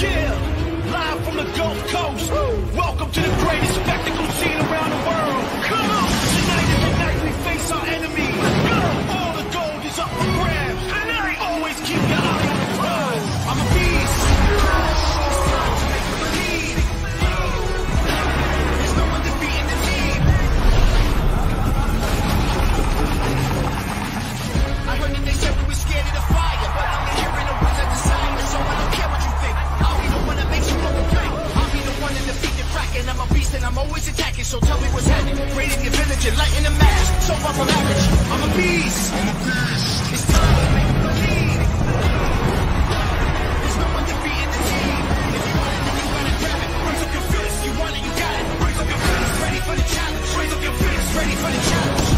Yeah, live from the Gulf Coast. Welcome to the greatest spectacle scene around the world. Come on, tonight is the night we face our enemies. All the gold is up for grabs. Tonight, always keep your eye on the prize. I'm a beast. There's no one defeating the team. I heard that they said we were scared of the fire, but I'm hearing the ones that desire, so I don't care what you think. I'll be the one that makes you look big. I'll be the one that defeat the Kraken. I'm a beast and I'm always attacking, so tell me what's happening. Raiding your village and lighting the match. So far from average. I'm a beast. I'm a beast. It's time to make the lead. There's no one defeating the team. If you want it, then you gotta grab it. Raise up your fist. You want it, you got it. Raise up your fist. Ready for the challenge. Raise up your fist. Ready for the challenge.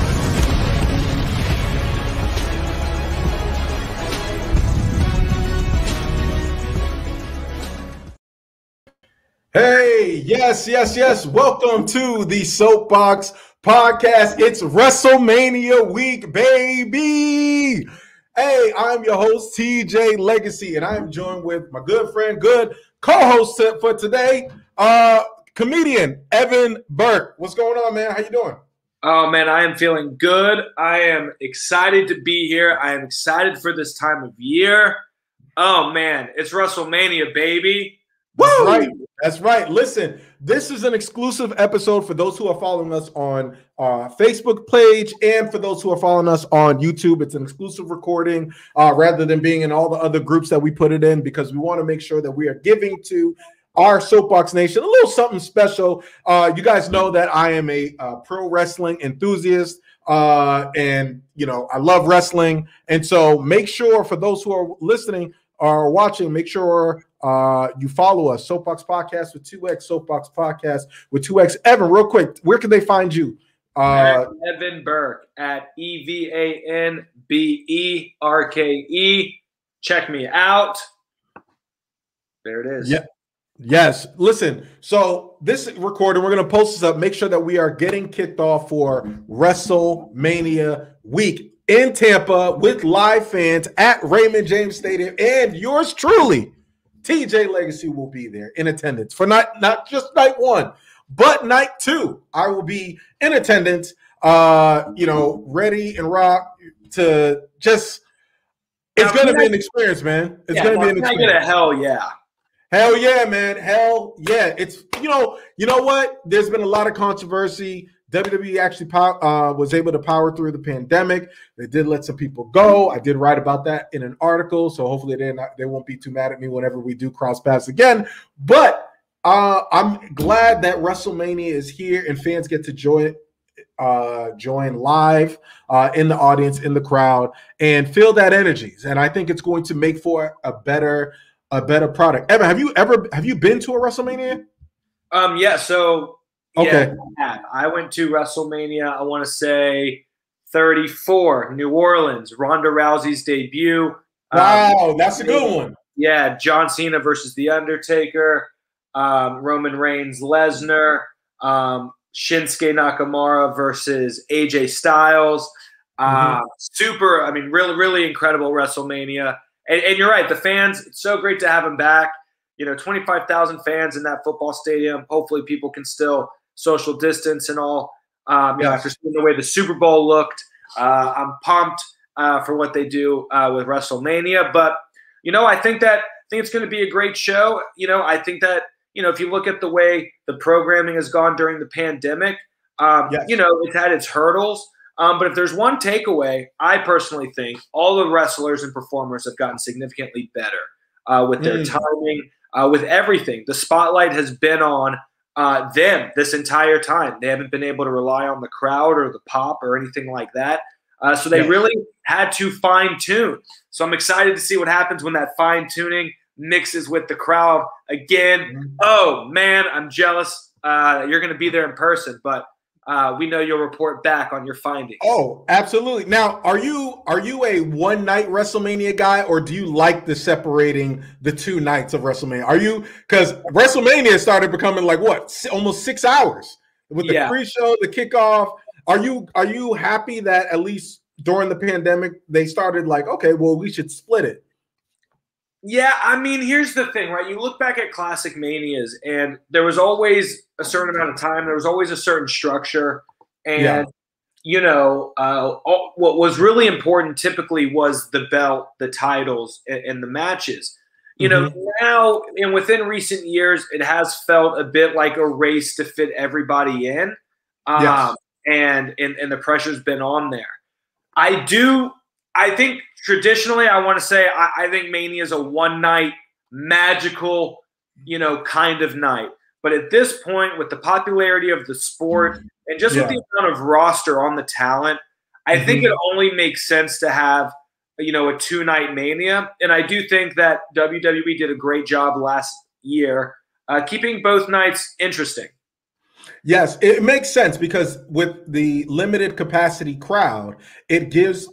Hey, yes. Welcome to the Soapboxx Podcast. It's WrestleMania week, baby. Hey, I'm your host, TJ Legacy, and I'm joined with my good friend, good co-host for today, comedian Evan Berke. What's going on, man? How you doing? Oh, man, I am feeling good. I am excited to be here. I am excited for this time of year. Oh, man, it's WrestleMania, baby. Woo! That's right. Listen, this is an exclusive episode for those who are following us on our Facebook page and for those who are following us on YouTube. It's an exclusive recording rather than being in all the other groups that we put it in, because we want to make sure that we are giving to our Soapboxx Nation a little something special. You guys know that I am a pro wrestling enthusiast. And, you know, I love wrestling. And so make sure, for those who are listening or watching, make sure you follow us, Soapboxx Podcast with 2X, Soapboxx Podcast with 2X. Evan, real quick, where can they find you? Evan Berke at EVANBERKE. Check me out. There it is. Yeah. Yes. Listen, so this recording, we're going to post this up. Make sure that we are getting kicked off for WrestleMania week in Tampa with live fans at Raymond James Stadium, and yours truly, TJ Legacy, will be there in attendance for not just night one, but night two. I will be in attendance, ready and rock to just. It's going to be an experience, man. It's going to be an experience. Can I get a hell yeah? Hell yeah, man. Hell yeah. It's you know what? There's been a lot of controversy. WWE actually was able to power through the pandemic. They did let some people go. I did write about that in an article, so hopefully they won't be too mad at me whenever we do cross paths again. But I'm glad that WrestleMania is here and fans get to join live in the audience, in the crowd, and feel that energy. And I think it's going to make for a better product. Evan, have you been to a WrestleMania? Yeah. So. Okay. Yeah, I went to WrestleMania, I want to say 34, New Orleans, Ronda Rousey's debut. Wow, that's a good one. Yeah, John Cena versus The Undertaker, Roman Reigns, Lesnar, Shinsuke Nakamura versus AJ Styles. Super, really, really incredible WrestleMania. And you're right, the fans, it's so great to have them back. 25,000 fans in that football stadium. Hopefully people can still social distance and all. After seeing the way the Super Bowl looked, I'm pumped for what they do with WrestleMania. But I think it's going to be a great show. I think that if you look at the way the programming has gone during the pandemic, it's had its hurdles. But if there's one takeaway, I personally think all the wrestlers and performers have gotten significantly better with their timing, with everything. The spotlight has been on them this entire time. They haven't been able to rely on the crowd or the pop or anything like that. So they really had to fine tune. So I'm excited to see what happens when that fine tuning mixes with the crowd again. Oh man, I'm jealous. You're going to be there in person, but we know you'll report back on your findings. Oh, absolutely. Now, are you a one night WrestleMania guy, or do you like the separating the 2 nights of WrestleMania? Are you, because WrestleMania started becoming like what, almost 6 hours with the pre-show, the kickoff. Are you happy that at least during the pandemic they started like, okay, well, we should split it? Yeah, I mean, here's the thing, right? You look back at classic Manias, and there was always a certain amount of time. There was always a certain structure. And, what was really important typically was the belt, the titles, and the matches. Now, and within recent years, it has felt a bit like a race to fit everybody in. And the pressure's been on there. I think traditionally, I want to say I think Mania is a one-night magical, kind of night. But at this point, with the popularity of the sport and just with the amount of roster on the talent, I think it only makes sense to have, a 2-night Mania. And I do think that WWE did a great job last year keeping both nights interesting. Yes, it makes sense because with the limited capacity crowd, it gives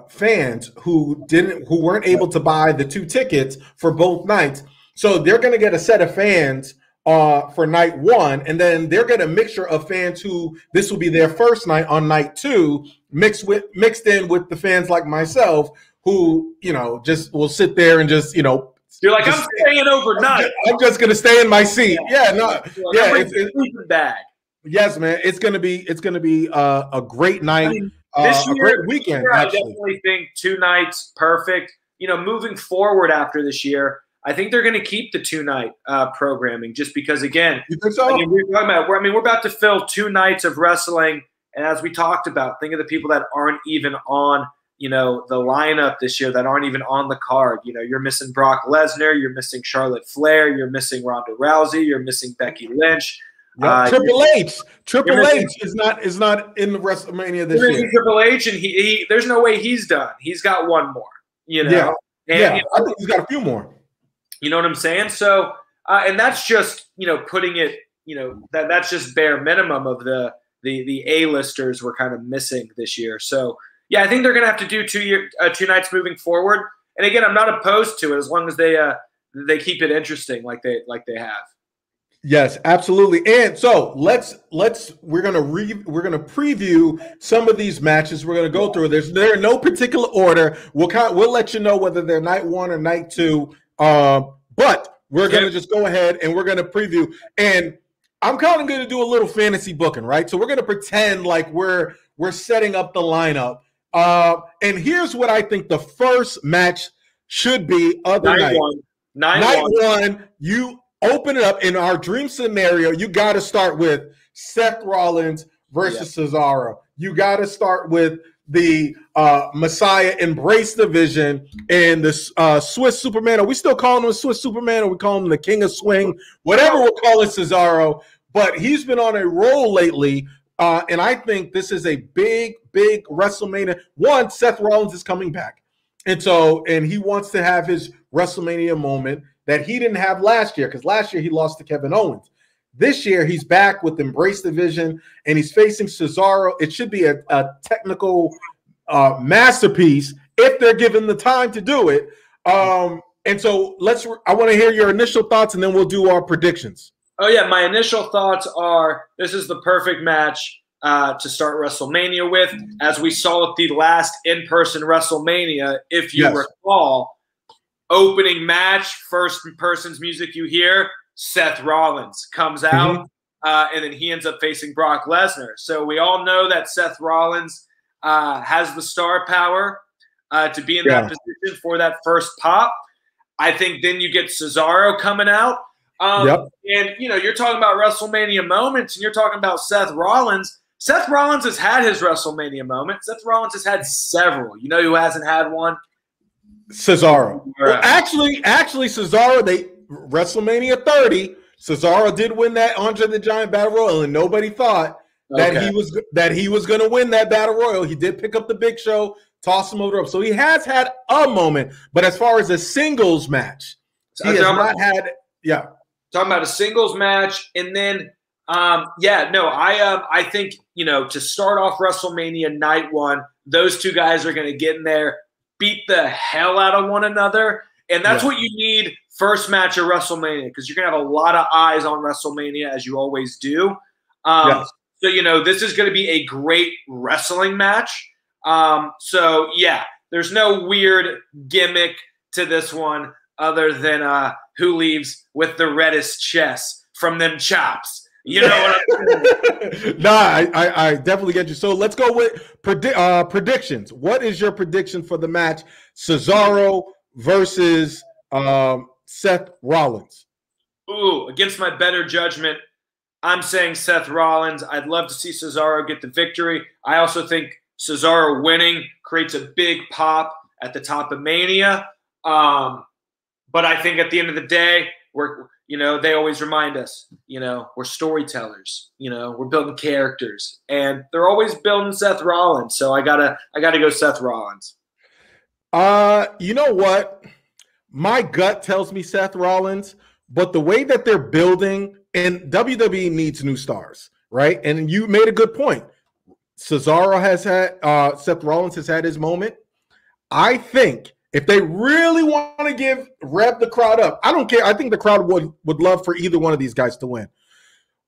fans who weren't able to buy the 2 tickets for both nights. So they're going to get a set of fans for night 1, and then they're getting a mixture of fans who this will be their first night on night 2, mixed in with the fans like myself who just will sit there and just you're like, I'm staying overnight. I'm just gonna stay in my seat. It's bag. Yes, man. It's gonna be a great night. This year, a great weekend. I definitely think 2 nights perfect. Moving forward after this year, I think they're going to keep the 2-night programming just because, again, you think so? We're about to fill 2 nights of wrestling, and as we talked about, think of the people that aren't even on the lineup this year, that aren't even on the card. You're missing Brock Lesnar, you're missing Charlotte Flair, you're missing Ronda Rousey, you're missing Becky Lynch. Triple H is not in the WrestleMania this year. Triple H, and he there's no way he's done. He's got one more. I think he's got a few more. You know what I'm saying? So, and that's just putting it. That's just bare minimum of the A-listers we're kind of missing this year. So. Yeah, I think they're going to have to do 2 nights moving forward. And again, I'm not opposed to it as long as they keep it interesting like they have. Yes, absolutely. And so we're gonna preview some of these matches. We're gonna go through. They're in no particular order. We'll let you know whether they're night 1 or night 2. But we're gonna just go ahead and we're gonna preview. And I'm kind of gonna do a little fantasy booking, right? So we're gonna pretend like we're setting up the lineup. And here's what I think the first match should be other night. Night one, you open it up in our dream scenario. You got to start with Seth Rollins versus Cesaro. You got to start with the Messiah Embrace division and the Swiss Superman. Are we still calling him Swiss Superman, or we call him the King of Swing? Whatever we'll call it, Cesaro. But he's been on a roll lately. And I think this is a big WrestleMania. One, Seth Rollins is coming back. And he wants to have his WrestleMania moment that he didn't have last year, because last year he lost to Kevin Owens. This year he's back with Embrace Division, and he's facing Cesaro. It should be a technical masterpiece if they're given the time to do it. And so I want to hear your initial thoughts, and then we'll do our predictions. Oh, yeah. My initial thoughts are this is the perfect match to start WrestleMania with. As we saw at the last in-person WrestleMania, if you recall, opening match, first person's music you hear, Seth Rollins comes out, and then he ends up facing Brock Lesnar. So we all know that Seth Rollins has the star power to be in that position for that first pop. I think then you get Cesaro coming out. And, you're talking about WrestleMania moments, and you're talking about Seth Rollins. Seth Rollins has had his WrestleMania moment. Seth Rollins has had several. You know who hasn't had one? Cesaro. Well, actually, Cesaro, WrestleMania 30, Cesaro did win that Andre the Giant Battle Royal, and nobody thought that he was going to win that Battle Royal. He did pick up the Big Show, toss him over the rope. So he has had a moment, but as far as a singles match, he has not had. Yeah. Talking about a singles match, and then, I think, to start off WrestleMania night 1, those two guys are going to get in there, beat the hell out of one another, and that's what you need first match of WrestleMania, because you're going to have a lot of eyes on WrestleMania, as you always do. So, this is going to be a great wrestling match. There's no weird gimmick to this one. other than who leaves with the reddest chest from them chops. You know what I'm saying? Nah, I definitely get you. So let's go with predictions. What is your prediction for the match? Cesaro versus Seth Rollins. Ooh, against my better judgment, I'm saying Seth Rollins. I'd love to see Cesaro get the victory. I also think Cesaro winning creates a big pop at the top of Mania. But I think at the end of the day, they always remind us, we're storytellers, we're building characters, and they're always building Seth Rollins. So I gotta go Seth Rollins. You know what? My gut tells me Seth Rollins, but the way that they're building, and WWE needs new stars, right? And you made a good point. Cesaro has had, Seth Rollins has had his moment. I think if they really want to rev the crowd up, I don't care. I think the crowd would love for either one of these guys to win.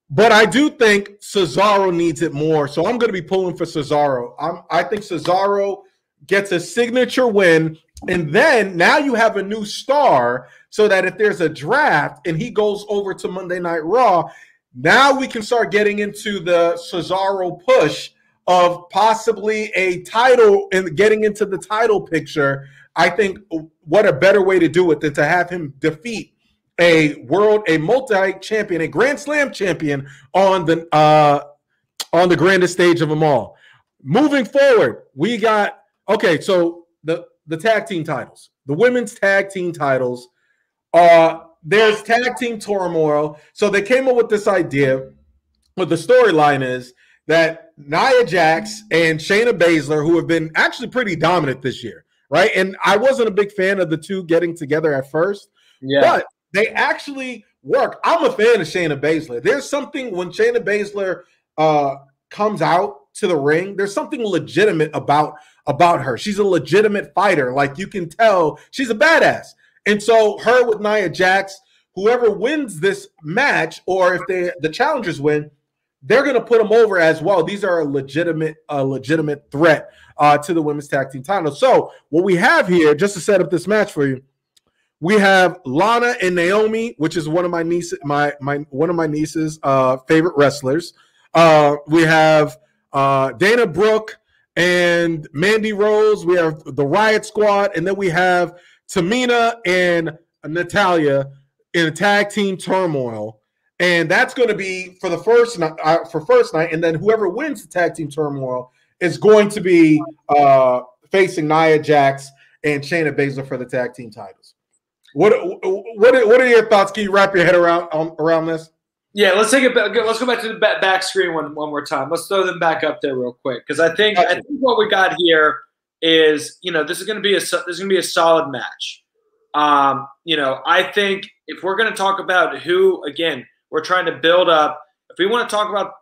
But I do think Cesaro needs it more. So I'm going to be pulling for Cesaro. I think Cesaro gets a signature win. And then now you have a new star so that if there's a draft and he goes over to Monday Night Raw, now we can start getting into the Cesaro push of possibly a title and getting into the title picture. I think what a better way to do it than to have him defeat a multi-champion, a Grand Slam champion on the grandest stage of them all. Moving forward, we got so the tag team titles, the women's tag team titles. There's tag team turmoil. So they came up with this idea. But the storyline is that Nia Jax and Shayna Baszler, who have been actually pretty dominant this year, right? And I wasn't a big fan of the two getting together at first, but they actually work. I'm a fan of Shayna Baszler. There's something when Shayna Baszler comes out to the ring, there's something legitimate about her. She's a legitimate fighter. Like, you can tell she's a badass. And so her with Nia Jax, whoever wins this match, or if the challengers win, they're going to put them over as well. These are a legitimate threat to the women's tag team title. So what we have here, just to set up this match for you, we have Lana and Naomi, which is one of my niece's favorite wrestlers. We have Dana Brooke and Mandy Rose. We have the Riot Squad, and then we have Tamina and Natalya in a tag team turmoil. And that's going to be for the first night, and then whoever wins the tag team turmoil is going to be facing Nia Jax and Shayna Baszler for the tag team titles. What are your thoughts? Can you wrap your head around this? Yeah, let's take it back. Let's go back to the back screen one more time. Let's throw them back up there real quick, because I think what we got here is, this is going to be a solid match. I think if we're going to talk about who, again, we're trying to build up. If we want to talk about,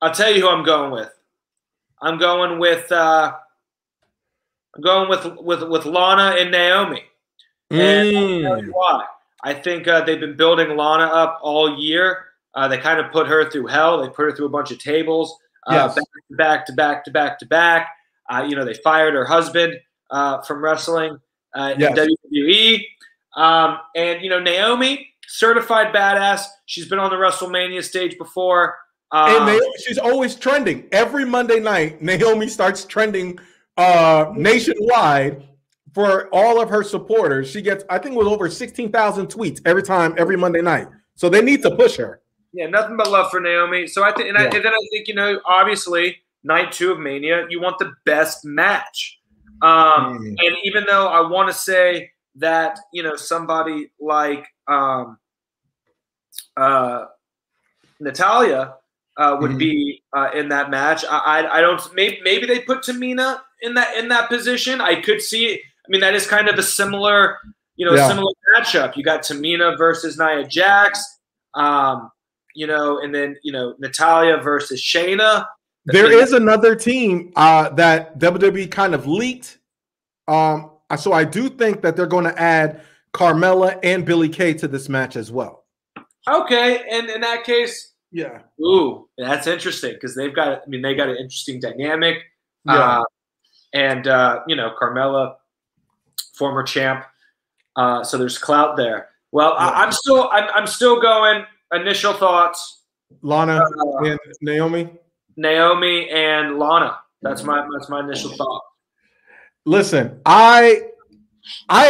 I'll tell you who I'm going with. I'm going with Lana and Naomi. And I'll tell you why. I think they've been building Lana up all year. They kind of put her through hell. They put her through a bunch of tables, back to back. They fired her husband from wrestling in WWE. And Naomi, certified badass. She's been on the WrestleMania stage before. And she's always trending. Every Monday night, Naomi starts trending nationwide for all of her supporters. She gets, I think it was over 16,000 tweets every Monday night. So they need to push her. Yeah, nothing but love for Naomi. So I think, I think, obviously, night 2 of Mania, you want the best match. And even though I want to say that, somebody like Natalya would be in that match. I don't. Maybe they put Tamina in that position. I could see. I mean, that is kind of a similar, similar matchup. You got Tamina versus Nia Jax, and then Natalya versus Shayna. There is another team that WWE kind of leaked. So I do think that they're going to add Carmella and Billie Kay to this match as well. Okay, and in that case, ooh, that's interesting because they got an interesting dynamic. And Carmella, former champ. So there's clout there. Well, I'm still going. Initial thoughts: Lana and Naomi. Naomi and Lana. That's my initial thought. Listen, I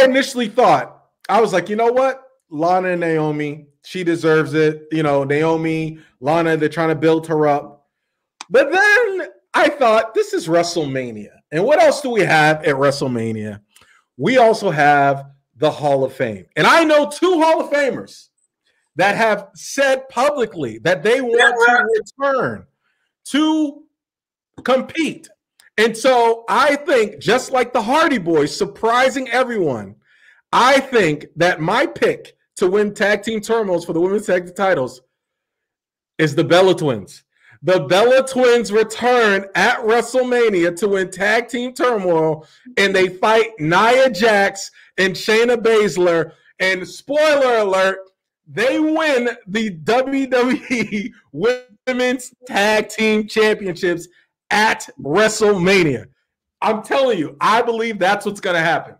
initially thought, I was like, you know what? Lana and Naomi, she deserves it. You know, Naomi, Lana, they're trying to build her up. But then I thought, this is WrestleMania. And what else do we have at WrestleMania? We also have the Hall of Fame. And I know 2 Hall of Famers that have said publicly that they want to return to compete. And so I think, just like the Hardy Boys surprising everyone, I think that my pick to win tag team turmoils for the women's tag team titles is the Bella Twins. The Bella Twins return at WrestleMania to win tag team turmoil, and they fight Nia Jax and Shayna Baszler. And spoiler alert, they win the WWE Women's Tag Team Championships at WrestleMania. I'm telling you, I believe that's what's going to happen.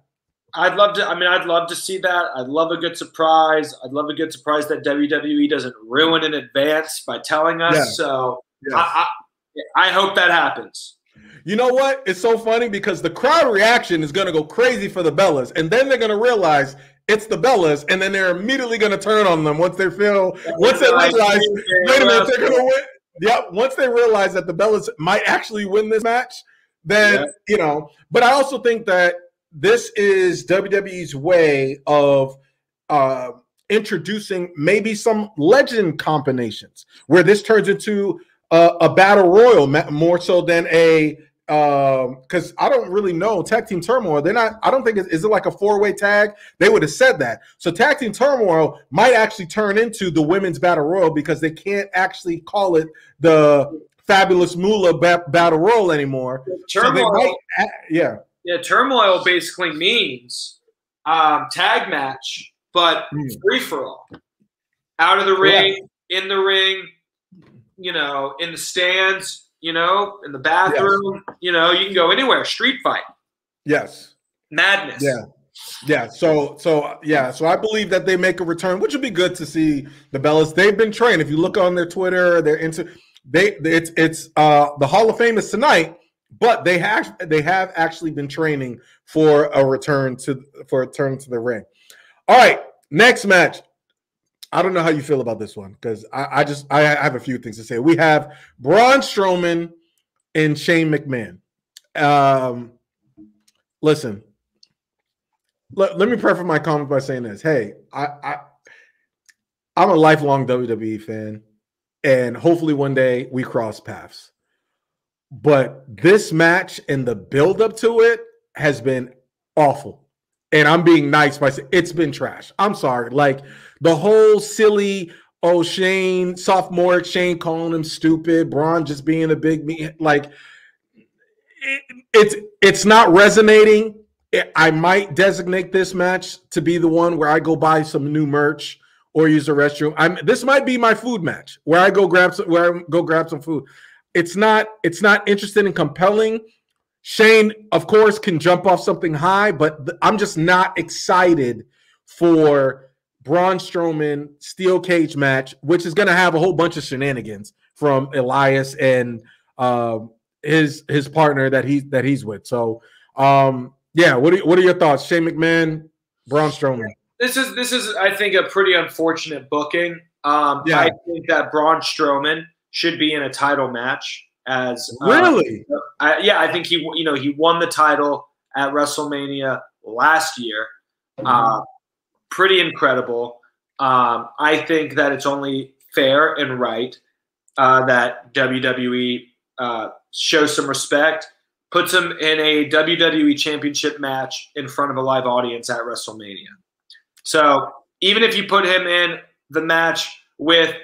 I'd love to see that. I'd love a good surprise. I'd love a good surprise that WWE doesn't ruin in advance by telling us. Yeah. So yeah. I hope that happens. You know what? It's so funny because the crowd reaction is going to go crazy for the Bellas, and then they're going to realize it's the Bellas, and then they're immediately going to turn on them once they realize, wait a minute, they're going to win. Yep. Once they realize that the Bellas might actually win this match, then, you know, but I also think that this is WWE's way of introducing maybe some legend combinations where this turns into a battle royal more so than a because I don't really know tag team turmoil. They're not. I don't think is it like a 4-way tag? They would have said that. So tag team turmoil might actually turn into the women's battle royal because they can't actually call it the Fabulous Moolah battle royal anymore. Turmoil, so turmoil basically means tag match, but free for all. Out of the ring, in the ring, you know, in the stands. You know, in the bathroom, you know, you can go anywhere. Street fight. Yes. Madness. Yeah. Yeah. So I believe that they make a return, which would be good to see the Bellas. They've been trained. If you look on their Twitter, it's the Hall of Fame is tonight, but they have actually been training for a return to the ring. All right, next match. I don't know how you feel about this one because I have a few things to say. We have Braun Strowman and Shane McMahon. Listen, let me preface my comments by saying this. Hey, I'm a lifelong WWE fan, and hopefully one day we cross paths. But this match and the build-up to it has been awful. And I'm being nice by saying it's been trash. I'm sorry. Like, the whole silly, Shane, sophomore Shane calling him stupid, Braun just being a big me, like it's not resonating. I might designate this match to be the one where I go buy some new merch or use a restroom. This might be my food match where I go grab some food. It's not interesting and compelling. Shane, of course, can jump off something high, but I'm just not excited for Braun Strowman steel cage match, which is going to have a whole bunch of shenanigans from Elias and his partner that he's with. So, what are your thoughts, Shane McMahon, Braun Strowman? This is I think a pretty unfortunate booking. I think that Braun Strowman should be in a title match. Really? I think he won the title at WrestleMania last year. Pretty incredible. I think that it's only fair and right that WWE shows some respect, puts him in a WWE Championship match in front of a live audience at WrestleMania. So even if you put him in the match with,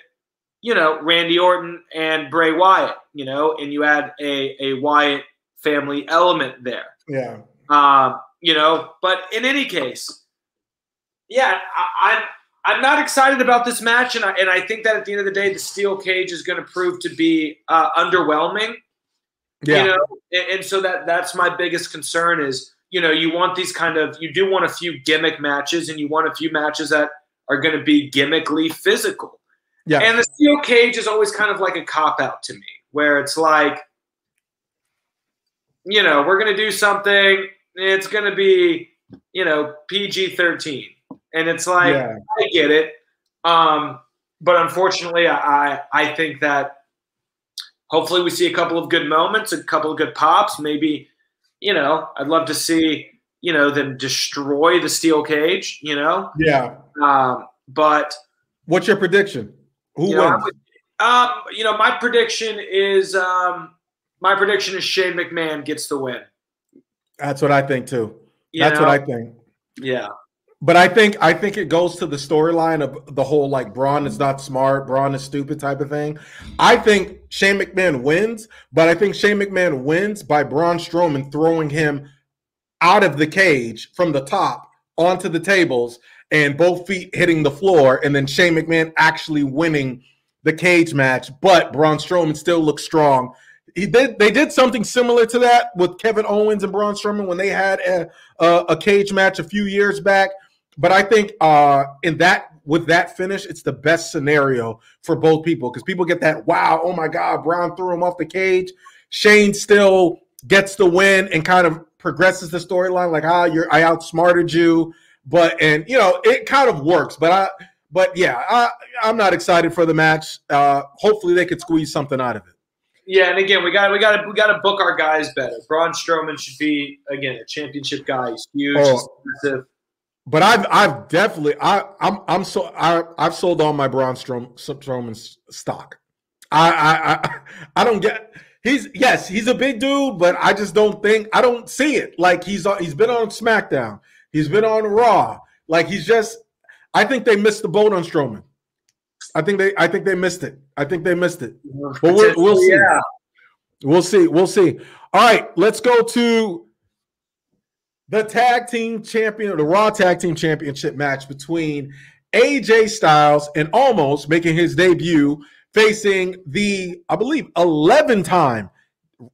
Randy Orton and Bray Wyatt, and you add a Wyatt family element there. Yeah. But in any case, I'm not excited about this match, and I think that at the end of the day, the steel cage is going to prove to be underwhelming. Yeah. And so that's my biggest concern is you know, you want these you do want a few gimmick matches, and you want a few matches that are going to be gimmickly physical. Yeah. And the steel cage is always kind of like a cop-out to me, where it's like, you know, we're going to do something, it's going to be, you know, PG-13. And it's like, I get it. But unfortunately, I think that hopefully we see a couple of good moments, a couple of good pops. Maybe, you know, I'd love to see, you know, them destroy the steel cage, you know? Yeah. But what's your prediction? Who wins? You know, my prediction is Shane McMahon gets the win. That's what I think too. That's what I think. Yeah. But I think it goes to the storyline of the whole like Braun is not smart, Braun is stupid type of thing. I think Shane McMahon wins, but I think Shane McMahon wins by Braun Strowman throwing him out of the cage from the top onto the tables and both feet hitting the floor, and then Shane McMahon actually winning the cage match, but Braun Strowman still looks strong. They did something similar to that with Kevin Owens and Braun Strowman when they had a cage match a few years back. But I think with that finish, it's the best scenario for both people, because people get that, wow, oh my God, Braun threw him off the cage. Shane still gets the win and kind of progresses the storyline, like, I outsmarted you. And you know, it kind of works. But yeah, I'm not excited for the match. Hopefully they could squeeze something out of it. Yeah, and again, we got to book our guys better. Braun Strowman should be, again, a championship guy. He's huge. He's massive. But I've definitely I've sold all my Braun Strowman stock. I don't get he's a big dude, but I just don't see it. Like he's been on SmackDown, he's been on Raw. Like I think they missed the boat on Strowman. I think they missed it. But we'll see. Yeah. We'll see. All right, let's go to the tag team champion, or the Raw Tag Team Championship match between AJ Styles and Almost making his debut, facing the, I believe, 11-time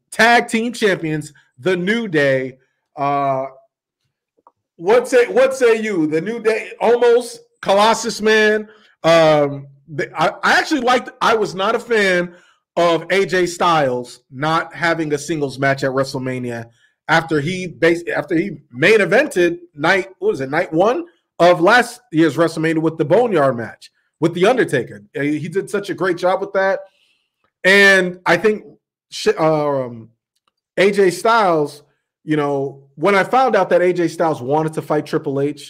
tag team champions, the New Day. What say you? The New Day, Almost, Colossus Man. I was not a fan of AJ Styles not having a singles match at WrestleMania after he main evented night one of last year's WrestleMania with the Boneyard match with The Undertaker. He did such a great job with that. And I think AJ Styles, you know, when I found out that AJ Styles wanted to fight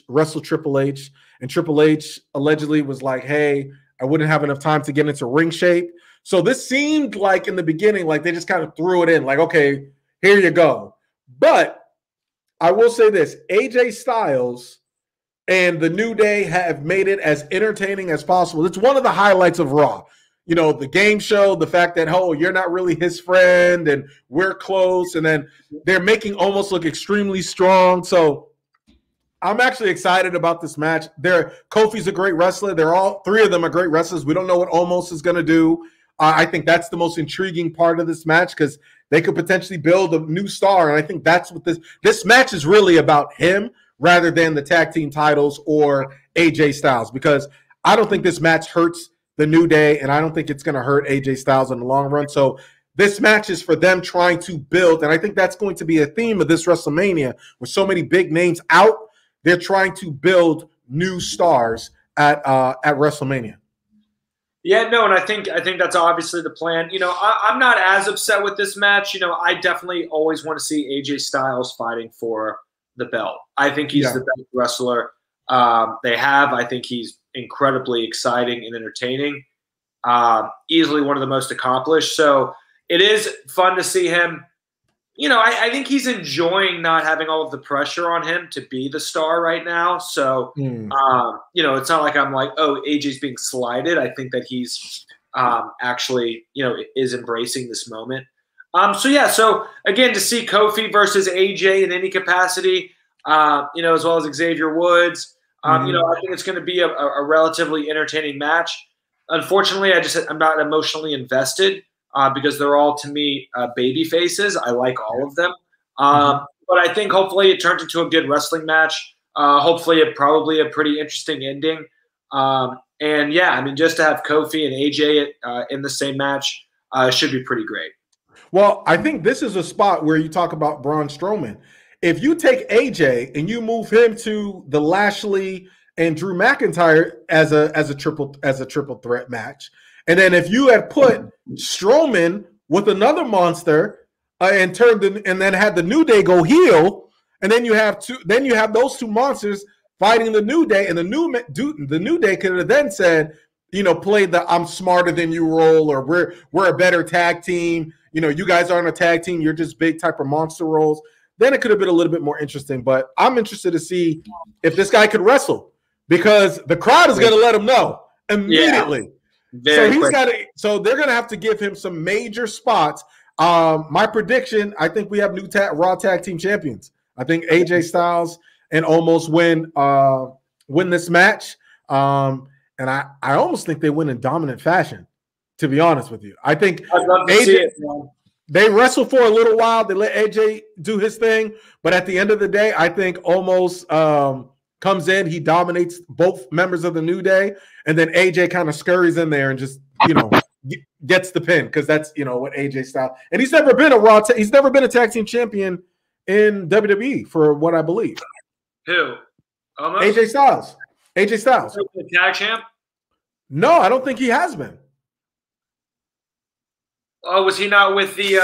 wrestle Triple H, and Triple H allegedly was like, hey, I wouldn't have enough time to get into ring shape. So this seemed like in the beginning, like they just kind of threw it in, like, okay, here you go. But I will say this, AJ Styles and the New Day have made it as entertaining as possible. It's one of the highlights of Raw. You know, the game show, the fact that, oh, you're not really his friend and we're close. And then they're making Almost look extremely strong. So I'm actually excited about this match. Kofi's a great wrestler. Three of them are great wrestlers. We don't know what Almost is going to do. I think that's the most intriguing part of this match, because they could potentially build a new star. And I think that's what this match is really about, him rather than the tag team titles or AJ Styles, because I don't think this match hurts the New Day, and I don't think it's going to hurt AJ Styles in the long run. So this match is for them trying to build, and I think that's going to be a theme of this WrestleMania with so many big names out. They're trying to build new stars at WrestleMania. Yeah, no, and I think that's obviously the plan. You know, I'm not as upset with this match. You know, I definitely always want to see AJ Styles fighting for the belt. I think he's the best wrestler they have. I think he's incredibly exciting and entertaining. Easily one of the most accomplished. So it is fun to see him. You know, I think he's enjoying not having all of the pressure on him to be the star right now. So, you know, it's not like I'm like, oh, AJ's being slighted. I think that he's actually, you know, is embracing this moment. So again, to see Kofi versus AJ in any capacity, you know, as well as Xavier Woods, you know, I think it's going to be a relatively entertaining match. Unfortunately, I'm not emotionally invested. Because they're all, to me, baby faces. I like all of them. But But I think hopefully it turns into a good wrestling match. Hopefully probably a pretty interesting ending. And yeah, I mean, just to have Kofi and AJ in the same match should be pretty great. Well, I think this is a spot where you talk about Braun Strowman. If you take AJ and you move him to the Lashley and Drew McIntyre as a triple threat match, and then if you had put Strowman with another monster and then had the New Day go heel, and then you have those two monsters fighting the New Day, and the New Day could have then said, play the "I'm smarter than you" role, or we're a better tag team. You guys aren't a tag team; you're just big type of monster roles. Then it could have been a little bit more interesting. But I'm interested to see if this guy could wrestle, because the crowd is going to let him know immediately. Yeah. So they're going to have to give him some major spots. My prediction: I think we have new Raw Tag Team Champions. I think AJ Styles and almost win this match. And I almost think they win in dominant fashion, to be honest with you. I think I'd love to see it. They wrestle for a little while. They let AJ do his thing. But at the end of the day, I think almost comes in. He dominates both members of the New Day. And then AJ kind of scurries in there and just, gets the pin, because that's, what AJ Styles. And he's never been he's never been a tag team champion in WWE, for what I believe. Who? Almost? AJ Styles. AJ Styles. The tag champ? No, I don't think he has been. Oh, was he not with the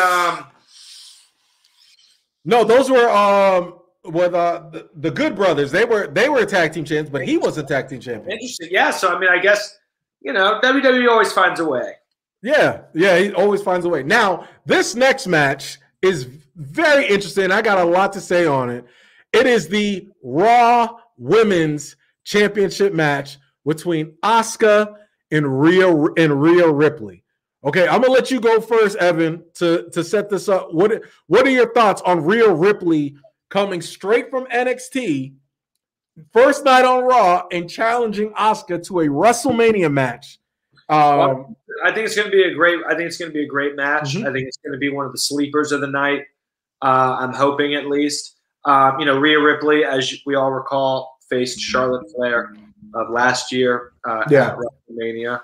No, those were with the Good Brothers. They were tag team champions, but he was a tag team champion. Interesting. Yeah, so I mean, I guess, WWE always finds a way. Yeah, he always finds a way. Now, this next match is very interesting. I got a lot to say on it. It is the Raw Women's Championship match between Asuka and Rhea Ripley. Okay, I'm gonna let you go first, Evan, to set this up. What are your thoughts on Rhea Ripley coming straight from NXT, first night on Raw, and challenging Asuka to a WrestleMania match? I think it's going to be a great. I think it's going to be a great match. I think it's going to be one of the sleepers of the night. I'm hoping, at least. Rhea Ripley, as we all recall, faced Charlotte Flair of last year at WrestleMania.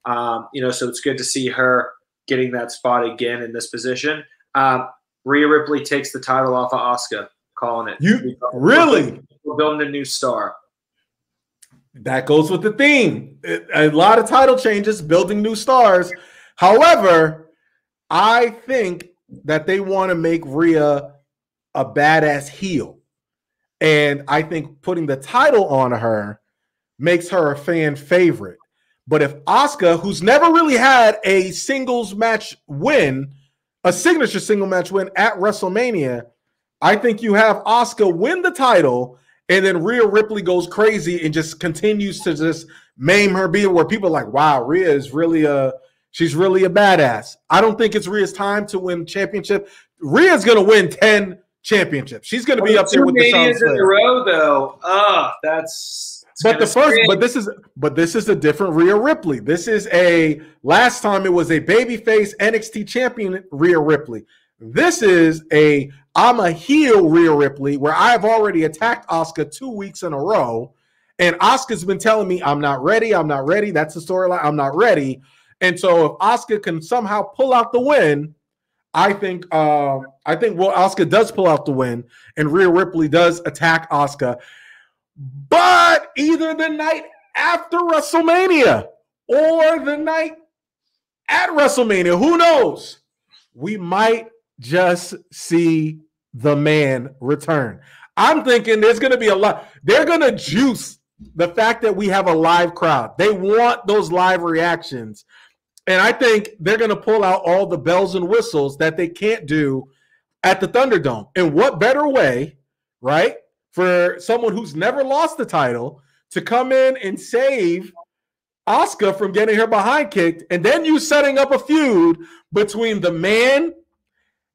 So it's good to see her getting that spot again in this position. Rhea Ripley takes the title off of Asuka, calling it. We're building a new star. That goes with the theme. A lot of title changes, building new stars. However, I think that they want to make Rhea a badass heel. And I think putting the title on her makes her a fan favorite. But if Asuka, who's never really had a singles match win, a signature single match win at WrestleMania, I think you have Asuka win the title, and then Rhea Ripley goes crazy and just continues to just maim her being, where people are like, wow, Rhea is she's really a badass. I don't think it's Rhea's time to win championship. Rhea's going to win 10 championships. She's going to be up there with the Charlotte Flair. In a row, though. This is a different Rhea Ripley. This is last time it was a babyface NXT champion Rhea Ripley. This is I'm a heel Rhea Ripley, where I've already attacked Asuka 2 weeks in a row, and Asuka's been telling me I'm not ready. That's the storyline. I'm not ready. And so if Asuka can somehow pull out the win, I think Asuka does pull out the win, and Rhea Ripley does attack Asuka. But either the night after WrestleMania or the night at WrestleMania, who knows? We might just see the man return. I'm thinking there's going to be a lot. They're going to juice the fact that we have a live crowd. They want those live reactions. And I think they're going to pull out all the bells and whistles that they can't do at the Thunderdome. And what better way, right, for someone who's never lost the title to come in and save Asuka from getting her behind kicked, and then you setting up a feud between the man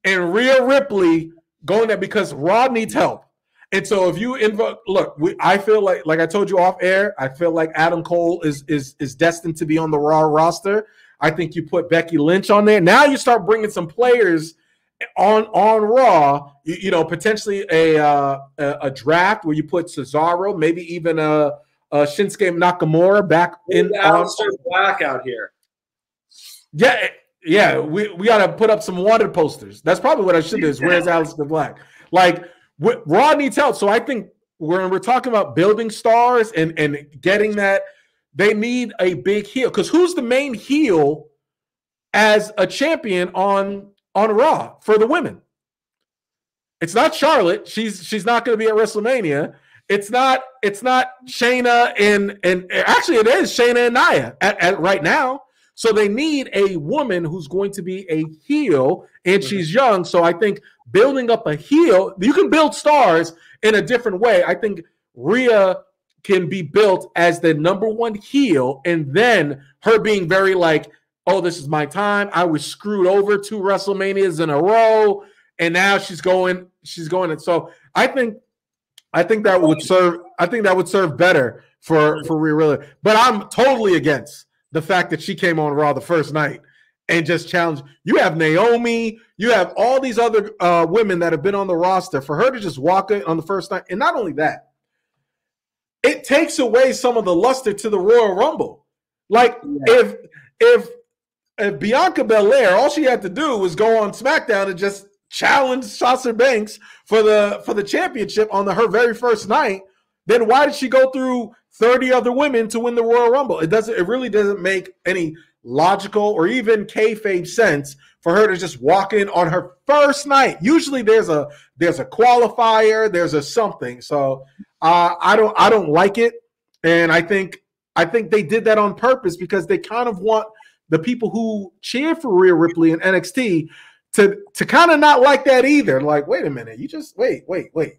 and Rhea Ripley going there, because Raw needs help. And so if you invoke, I feel like I told you off air, I feel like Adam Cole is destined to be on the Raw roster. I think you put Becky Lynch on there. Now you start bringing some players on Raw, you know, potentially a draft where you put Cesaro, maybe even a Shinsuke Nakamura back in Aleister Black out here. Yeah, we got to put up some wanted posters. That's probably what I should do. Is where's Aleister Black? Like Raw needs help. So I think when we're talking about building stars and getting that, they need a big heel. Because who's the main heel as a champion on Raw for the women? It's not Charlotte. She's not going to be at WrestleMania. It's not Shayna and actually it is Shayna and Nia at right now. So they need a woman who's going to be a heel, and she's young. So I think building up a heel, you can build stars in a different way. I think Rhea can be built as the number one heel, and then her being very like, oh, this is my time. I was screwed over 2 WrestleManias in a row, and now she's going. And so I think that would serve. I think that would serve better for Rhea Ripley. But I'm totally against the fact that she came on Raw the first night and just challenged. You have Naomi, you have all these other women that have been on the roster. For her to just walk in on the first night, and not only that, it takes away some of the luster to the Royal Rumble. Like if Bianca Belair, all she had to do was go on SmackDown and just challenge Sasha Banks for the championship on her very first night, then why did she go through 30 other women to win the Royal Rumble? It really doesn't make any logical or even kayfabe sense for her to just walk in on her first night. Usually there's a qualifier, there's a something. So I don't like it, and I think they did that on purpose because they kind of want the people who cheer for Rhea Ripley in NXT to kind of not like that either. Like, wait a minute, you just wait.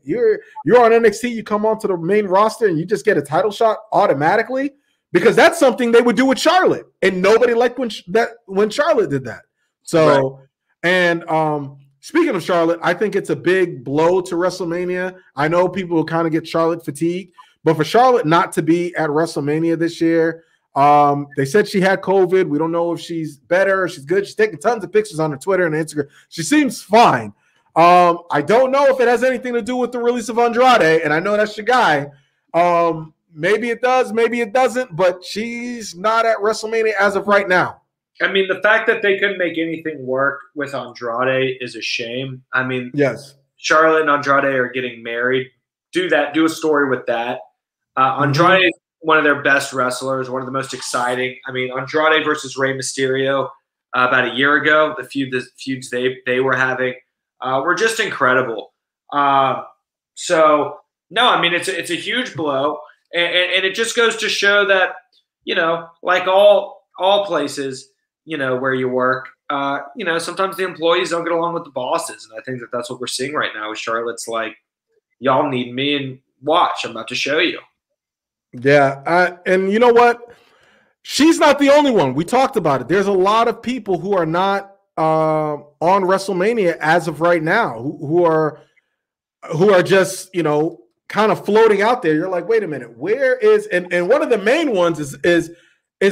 You're on NXT, you come onto the main roster and you just get a title shot automatically, because that's something they would do with Charlotte, and nobody liked when Charlotte did that. So, right. And speaking of Charlotte, I think it's a big blow to WrestleMania. I know people will kind of get Charlotte fatigue, but for Charlotte not to be at WrestleMania this year, they said she had COVID. We don't know if she's better or she's good. She's taking tons of pictures on her Twitter and Instagram. She seems fine. I don't know if it has anything to do with the release of Andrade, and I know that's your guy. Maybe it does, maybe it doesn't, but she's not at WrestleMania as of right now. I mean, the fact that they couldn't make anything work with Andrade is a shame. I mean, yes, Charlotte and Andrade are getting married. Do a story with that. Andrade is one of their best wrestlers, one of the most exciting. I mean, Andrade versus Rey Mysterio about a year ago, the feuds they were having were just incredible. So, no, I mean, it's a huge blow. And it just goes to show that, you know, like all places, you know, where you work, you know, sometimes the employees don't get along with the bosses. And I think that's what we're seeing right now with Charlotte's like, y'all need me, and watch, I'm about to show you. Yeah. And you know what? She's not the only one. We talked about it. There's a lot of people who are not on WrestleMania as of right now, who are just, you know, kind of floating out there. You're like, wait a minute, where is, and one of the main ones is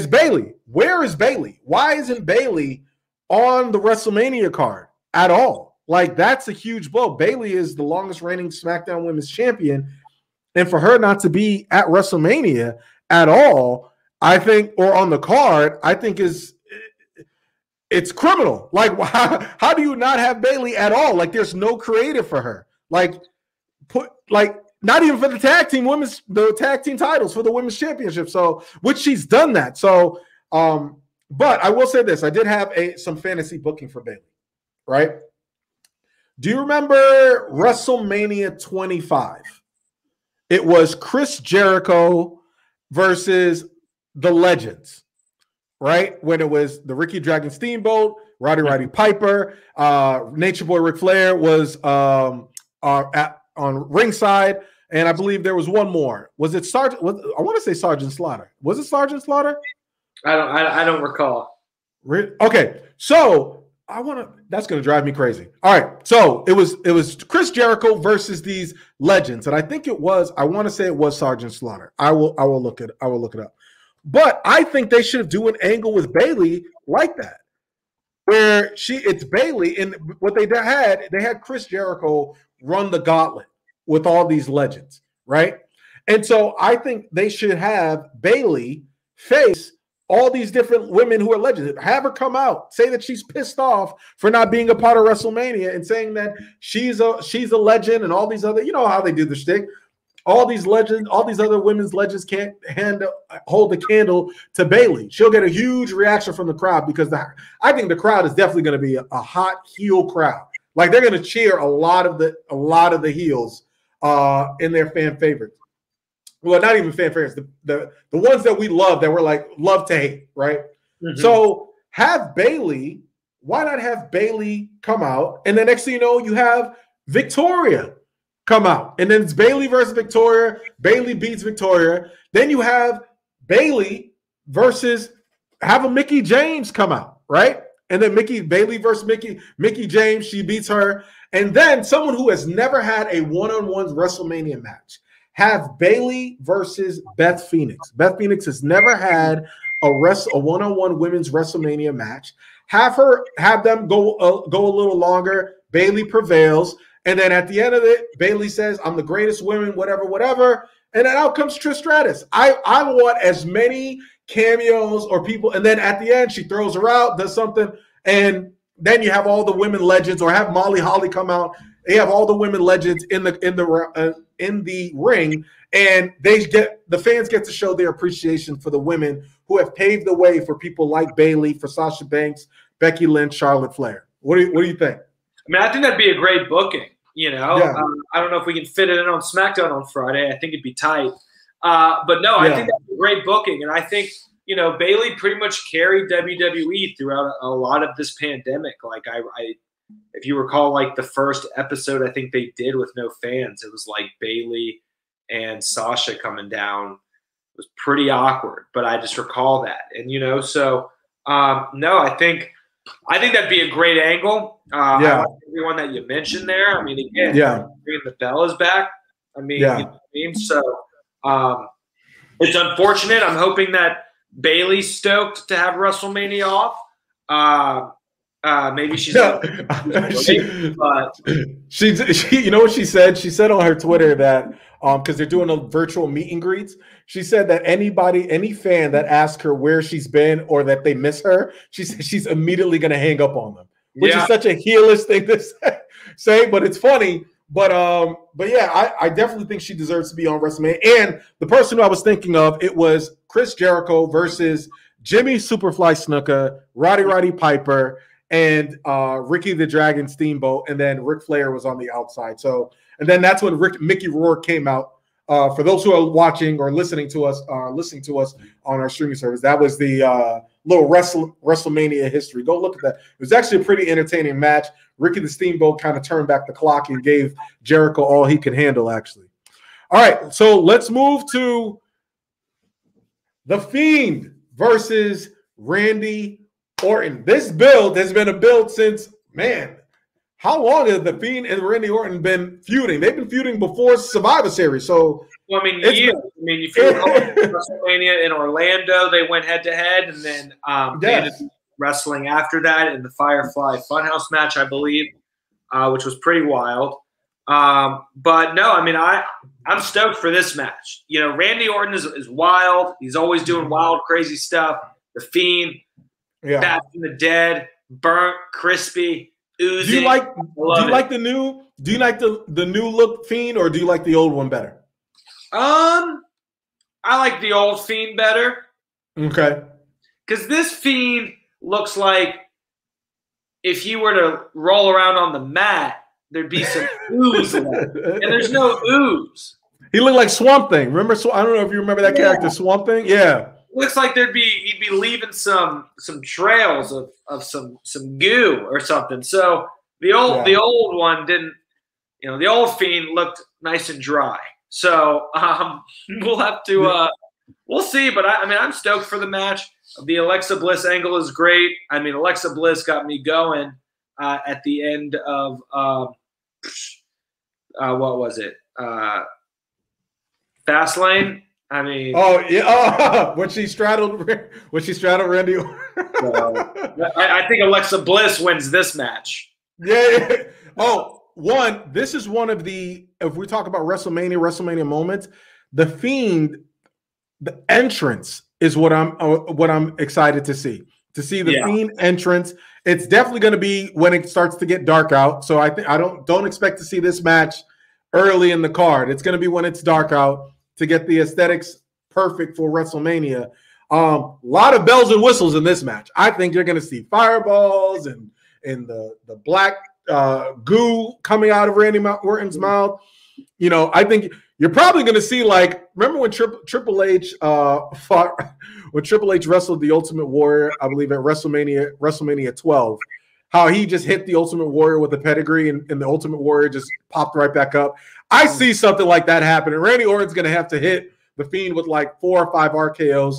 Bayley. Where is Bayley? Why isn't Bayley on the WrestleMania card at all? Like, that's a huge blow. Bayley is the longest reigning SmackDown Women's Champion, and for her not to be at WrestleMania at all, I think, or on the card, I think it's criminal. Like, how do you not have Bayley at all? Like, there's no creative for her. Like, not even for the tag team titles for the women's championship. So, which she's done that. So, but I will say this: I did have some fantasy booking for Bayley, right? Do you remember WrestleMania 25? It was Chris Jericho versus the Legends, right? When it was the Ricky Dragon Steamboat, Roddy Piper, Nature Boy Ric Flair was on ringside, and I believe there was one more. Was it Sergeant? I want to say Sergeant Slaughter. Was it Sergeant Slaughter? I don't recall. Okay, so that's going to drive me crazy. All right, so it was Chris Jericho versus these legends, and I think it was. I want to say it was Sergeant Slaughter. I will look it up. But I think they should do an angle with Bayley like that. where it's Bayley, and what they had Chris Jericho run the gauntlet with all these legends, right? And so I think they should have Bayley face all these different women who are legends. Have her come out, say that she's pissed off for not being a part of WrestleMania, and saying that she's a legend, and all these other, you know how they do the shtick. All these legends, all these other women's legends can't hold the candle to Bayley. She'll get a huge reaction from the crowd because I think the crowd is definitely going to be a hot heel crowd. Like they're going to cheer a lot of the heels in their fan favorites. Well, not even fan favorites, the ones that we love, that we're like love to hate, right? Mm-hmm. So have Bayley. Why not have Bayley come out, and the next thing you know, you have Victoria come out, and then it's Bayley versus Victoria. Bayley beats Victoria. Then you have Bayley versus have a Mickie James come out, right? And then Bayley versus Mickie James. She beats her, and then someone who has never had a one-on-one WrestleMania match. Have Bayley versus Beth Phoenix. Beth Phoenix has never had a one-on-one women's WrestleMania match. Have them go a little longer. Bayley prevails. And then at the end of it, Bayley says, I'm the greatest woman, whatever. And then out comes Trish Stratus. I want as many cameos or people. And then at the end, she throws her out, does something. And then you have all the women legends, or have Molly Holly come out. They have all the women legends in the ring. And the fans get to show their appreciation for the women who have paved the way for people like Bayley, for Sasha Banks, Becky Lynch, Charlotte Flair. What do you think? I mean, I think that'd be a great booking. You know, yeah. I don't know if we can fit it in on SmackDown on Friday. I think it'd be tight. But no, I think that's a great booking. And I think, you know, Bayley pretty much carried WWE throughout a lot of this pandemic. Like if you recall, like the first episode I think they did with no fans, it was like Bayley and Sasha coming down. It was pretty awkward, but I just recall that. And, you know, so no, I think that'd be a great angle. I like everyone that you mentioned there. I mean, again, bringing the bell is back. I mean, you know what I mean? So it's unfortunate. I'm hoping that Bayley's stoked to have WrestleMania off. Maybe she's she you know what she said? She said on her Twitter that because they're doing a virtual meet and greets, she said that any fan that asks her where she's been or that they miss her, she said she's immediately going to hang up on them, which is such a heelish thing to say, but it's funny. But yeah, I definitely think she deserves to be on WrestleMania. And the person who I was thinking of, it was Chris Jericho versus Jimmy Superfly Snuka, Roddy Piper, and Ricky the Dragon Steamboat, and then Ric Flair was on the outside. So, and then that's when Mickey Rourke came out. For those who are watching or listening to us on our streaming service, that was the little WrestleMania history. Go look at that. It was actually a pretty entertaining match. Ricky the Steamboat kind of turned back the clock and gave Jericho all he could handle, actually. All right, so let's move to The Fiend versus Randy Orton. This build has been a build since, man, how long has The Fiend and Randy Orton been feuding? They've been feuding before Survivor Series. So, well, I mean, you feel WrestleMania in Orlando, they went head-to-head, and then they ended wrestling after that in the Firefly Funhouse match, I believe, which was pretty wild. But no, I mean, I'm stoked for this match. You know, Randy Orton is wild. He's always doing wild, crazy stuff. The Fiend, back from the dead, burnt, crispy, oozing. Do you like the new look Fiend, or do you like the old one better? I like the old Fiend better. Okay. Because this Fiend looks like if you were to roll around on the mat, there'd be some ooze in it. And there's no ooze. He looked like Swamp Thing. Remember? I don't know if you remember that character, Swamp Thing. Yeah. Looks like he'd be leaving some trails of some goo or something. So the old one didn't. You know, the old Fiend looked nice and dry. So we'll have to we'll see. But I mean, I'm stoked for the match. The Alexa Bliss angle is great. I mean, Alexa Bliss got me going at the end of what was it? Fastlane. I mean, oh yeah, when she straddled Randy. I think Alexa Bliss wins this match. Yeah. Oh, this is one of the, if we talk about WrestleMania moments, the Fiend, the entrance is what I'm excited to see. To see the Fiend entrance. It's definitely going to be when it starts to get dark out. So I don't expect to see this match early in the card. It's going to be when it's dark out to get the aesthetics perfect for WrestleMania. A lot of bells and whistles in this match. I think you're going to see fireballs and the black goo coming out of Randy Orton's mouth. You know, I think you're probably going to see, like, remember when Triple H when Triple H wrestled the Ultimate Warrior, I believe at WrestleMania 12, how he just hit the Ultimate Warrior with a pedigree and the Ultimate Warrior just popped right back up. I see something like that happen, and Randy Orton's going to have to hit the Fiend with like 4 or 5 RKOs.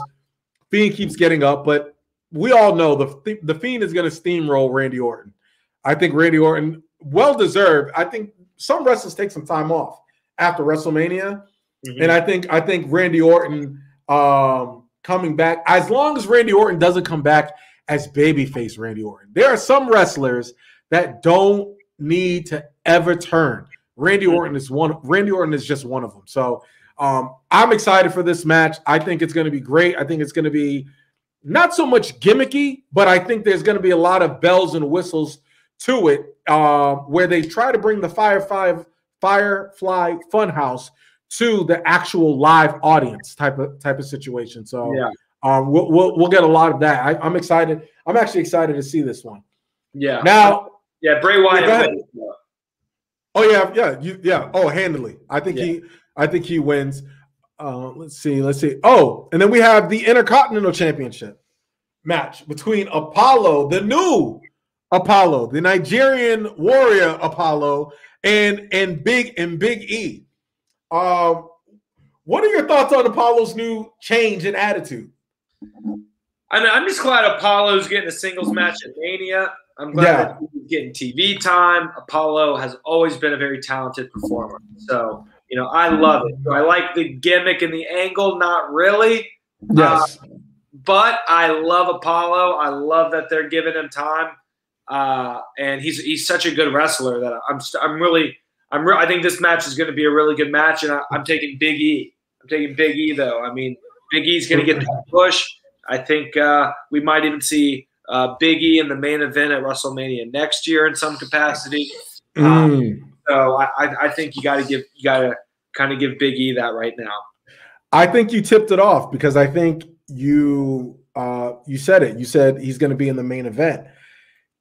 Fiend keeps getting up, but we all know the Fiend is going to steamroll Randy Orton. I think Randy Orton, well deserved. I think some wrestlers take some time off after WrestleMania, and I think Randy Orton coming back, as long as Randy Orton doesn't come back as babyface Randy Orton. There are some wrestlers that don't need to ever turn. Randy Orton is just one of them. So I'm excited for this match. I think it's going to be great. I think it's going to be not so much gimmicky, but I think there's going to be a lot of bells and whistles to it, where they try to bring the Firefly Funhouse to the actual live audience type of situation. So we'll get a lot of that. I'm excited. I'm actually excited to see this one. Yeah. Now, Bray Wyatt. Oh, handily. I think he wins. Let's see. Oh, and then we have the Intercontinental Championship match between Apollo, the new Apollo, the Nigerian warrior Apollo, and Big E. What are your thoughts on Apollo's new change in attitude? I mean, I'm just glad Apollo's getting a singles match at Mania. I'm glad that he's getting TV time. Apollo has always been a very talented performer. So, you know, I love it. Do I like the gimmick and the angle? Not really. Yes. But I love Apollo. I love that they're giving him time. And he's such a good wrestler that I think this match is going to be a really good match, and I'm taking Big E. I'm taking Big E, though. I mean, Big E's going to get that push. I think we might even see Big E in the main event at WrestleMania next year in some capacity. So I think you got to kind of give Big E that right now. I think you tipped it off, because I think you said it. You said he's going to be in the main event.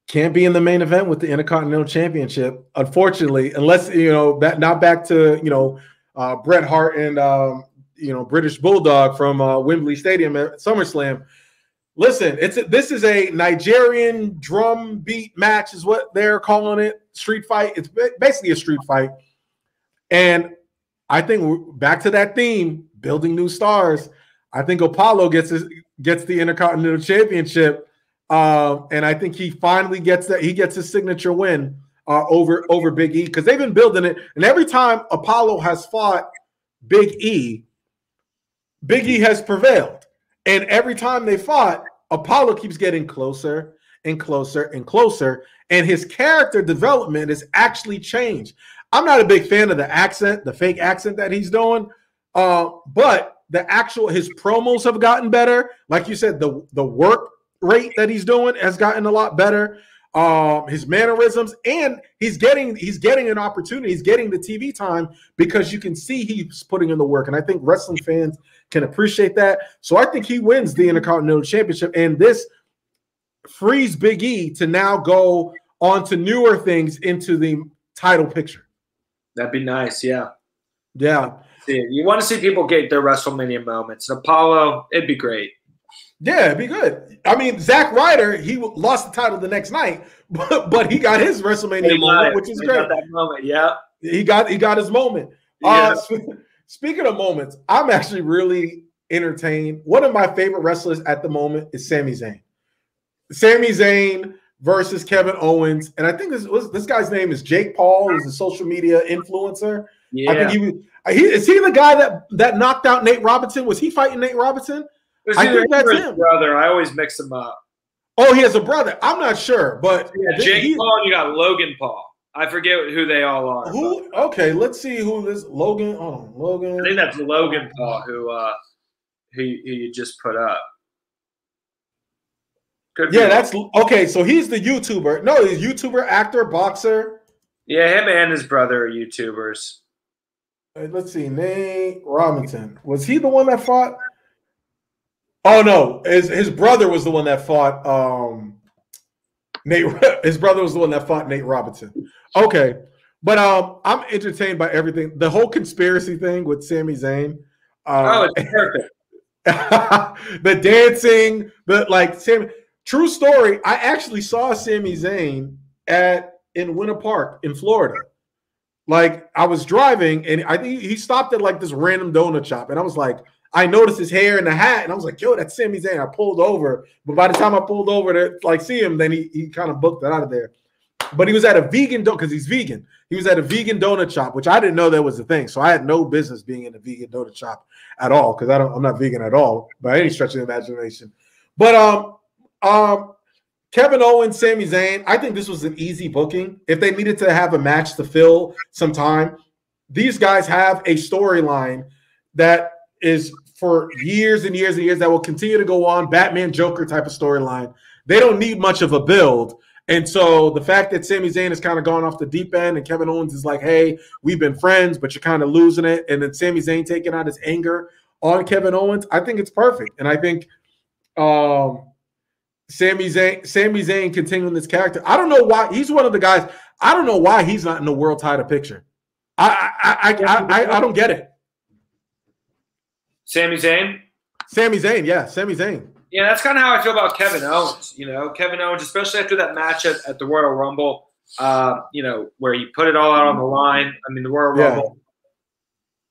Can't be in the main event with the Intercontinental Championship, unfortunately, unless, you know, that not back to, you know, Bret Hart and, you know, British Bulldog from Wembley Stadium at SummerSlam. Listen, this is a Nigerian drum beat match is what they're calling it. Street fight. It's basically a street fight. And I think we're back to that theme, building new stars. I think Apollo gets the Intercontinental Championship. And I think he finally gets that. He gets his signature win over Big E, because they've been building it. And every time Apollo has fought Big E has prevailed. And every time they fought, Apollo keeps getting closer and closer and closer. And his character development has actually changed. I'm not a big fan of the accent, the fake accent that he's doing. But his promos have gotten better. Like you said, the work rate that he's doing has gotten a lot better. His mannerisms, and he's getting an opportunity. He's getting the TV time, because you can see he's putting in the work, and I think wrestling fans can appreciate that. So I think he wins the Intercontinental Championship, and this frees Big E to now go on to newer things into the title picture. That'd be nice. Yeah. You want to see people get their WrestleMania moments. Apollo, it'd be great. Yeah, it'd be good. I mean, Zack Ryder, he lost the title the next night, but he got his WrestleMania moment, which is great. That moment, yeah. He got his moment. Yeah. Speaking of moments, I'm actually really entertained. One of my favorite wrestlers at the moment is Sami Zayn. Sami Zayn versus Kevin Owens, and I think this guy's name is Jake Paul. He's a social media influencer. Yeah. Is he the guy that knocked out Nate Robinson? Was he fighting Nate Robinson? I think that's him. Brother, I always mix them up. Oh, he has a brother. I'm not sure, but yeah, Jake Paul, and you got Logan Paul. I forget who they all are. Who? Okay, let's see who this Logan. Hold on, Logan. I think that's Logan Paul who you just put up. Yeah, that's okay. So he's the YouTuber. No, he's YouTuber, actor, boxer. Yeah, him and his brother are YouTubers. Let's see, Nate Robinson. Was he the one that fought? Oh no, his brother was the one that fought Nate. His brother was the one that fought Nate Robinson. Okay, but I'm entertained by everything. The whole conspiracy thing with Sami Zayn. It's perfect. The dancing, Sami. True story. I actually saw Sami Zayn in Winter Park in Florida. Like I was driving, and I think he stopped at like this random donut shop, and I was like, I noticed his hair and the hat, and I was like, yo, that's Sami Zayn. I pulled over, but by the time I pulled over to like see him, then he kind of booked it out of there. But he was at a vegan donut because he's vegan. He was at a vegan donut shop, which I didn't know that was a thing. So I had no business being in a vegan donut shop at all because I'm not vegan at all by any stretch of the imagination. But Kevin Owens, Sami Zayn, I think this was an easy booking. If they needed to have a match to fill some time, these guys have a storyline that is for years and years and years that will continue to go on, Batman Joker type of storyline. They don't need much of a build. And so the fact that Sami Zayn has kind of gone off the deep end and Kevin Owens is like, hey, we've been friends, but you're kind of losing it. And then Sami Zayn taking out his anger on Kevin Owens, I think it's perfect. And I think Sami Zayn continuing this character. I don't know why he's one of the guys. I don't know why he's not in the world title picture. I don't get it. Sami Zayn? Sami Zayn, yeah, Sami Zayn. Yeah, that's kind of how I feel about Kevin Owens. You know, Kevin Owens, especially after that match at the Royal Rumble, where he put it all out on the line. I mean, the Royal Rumble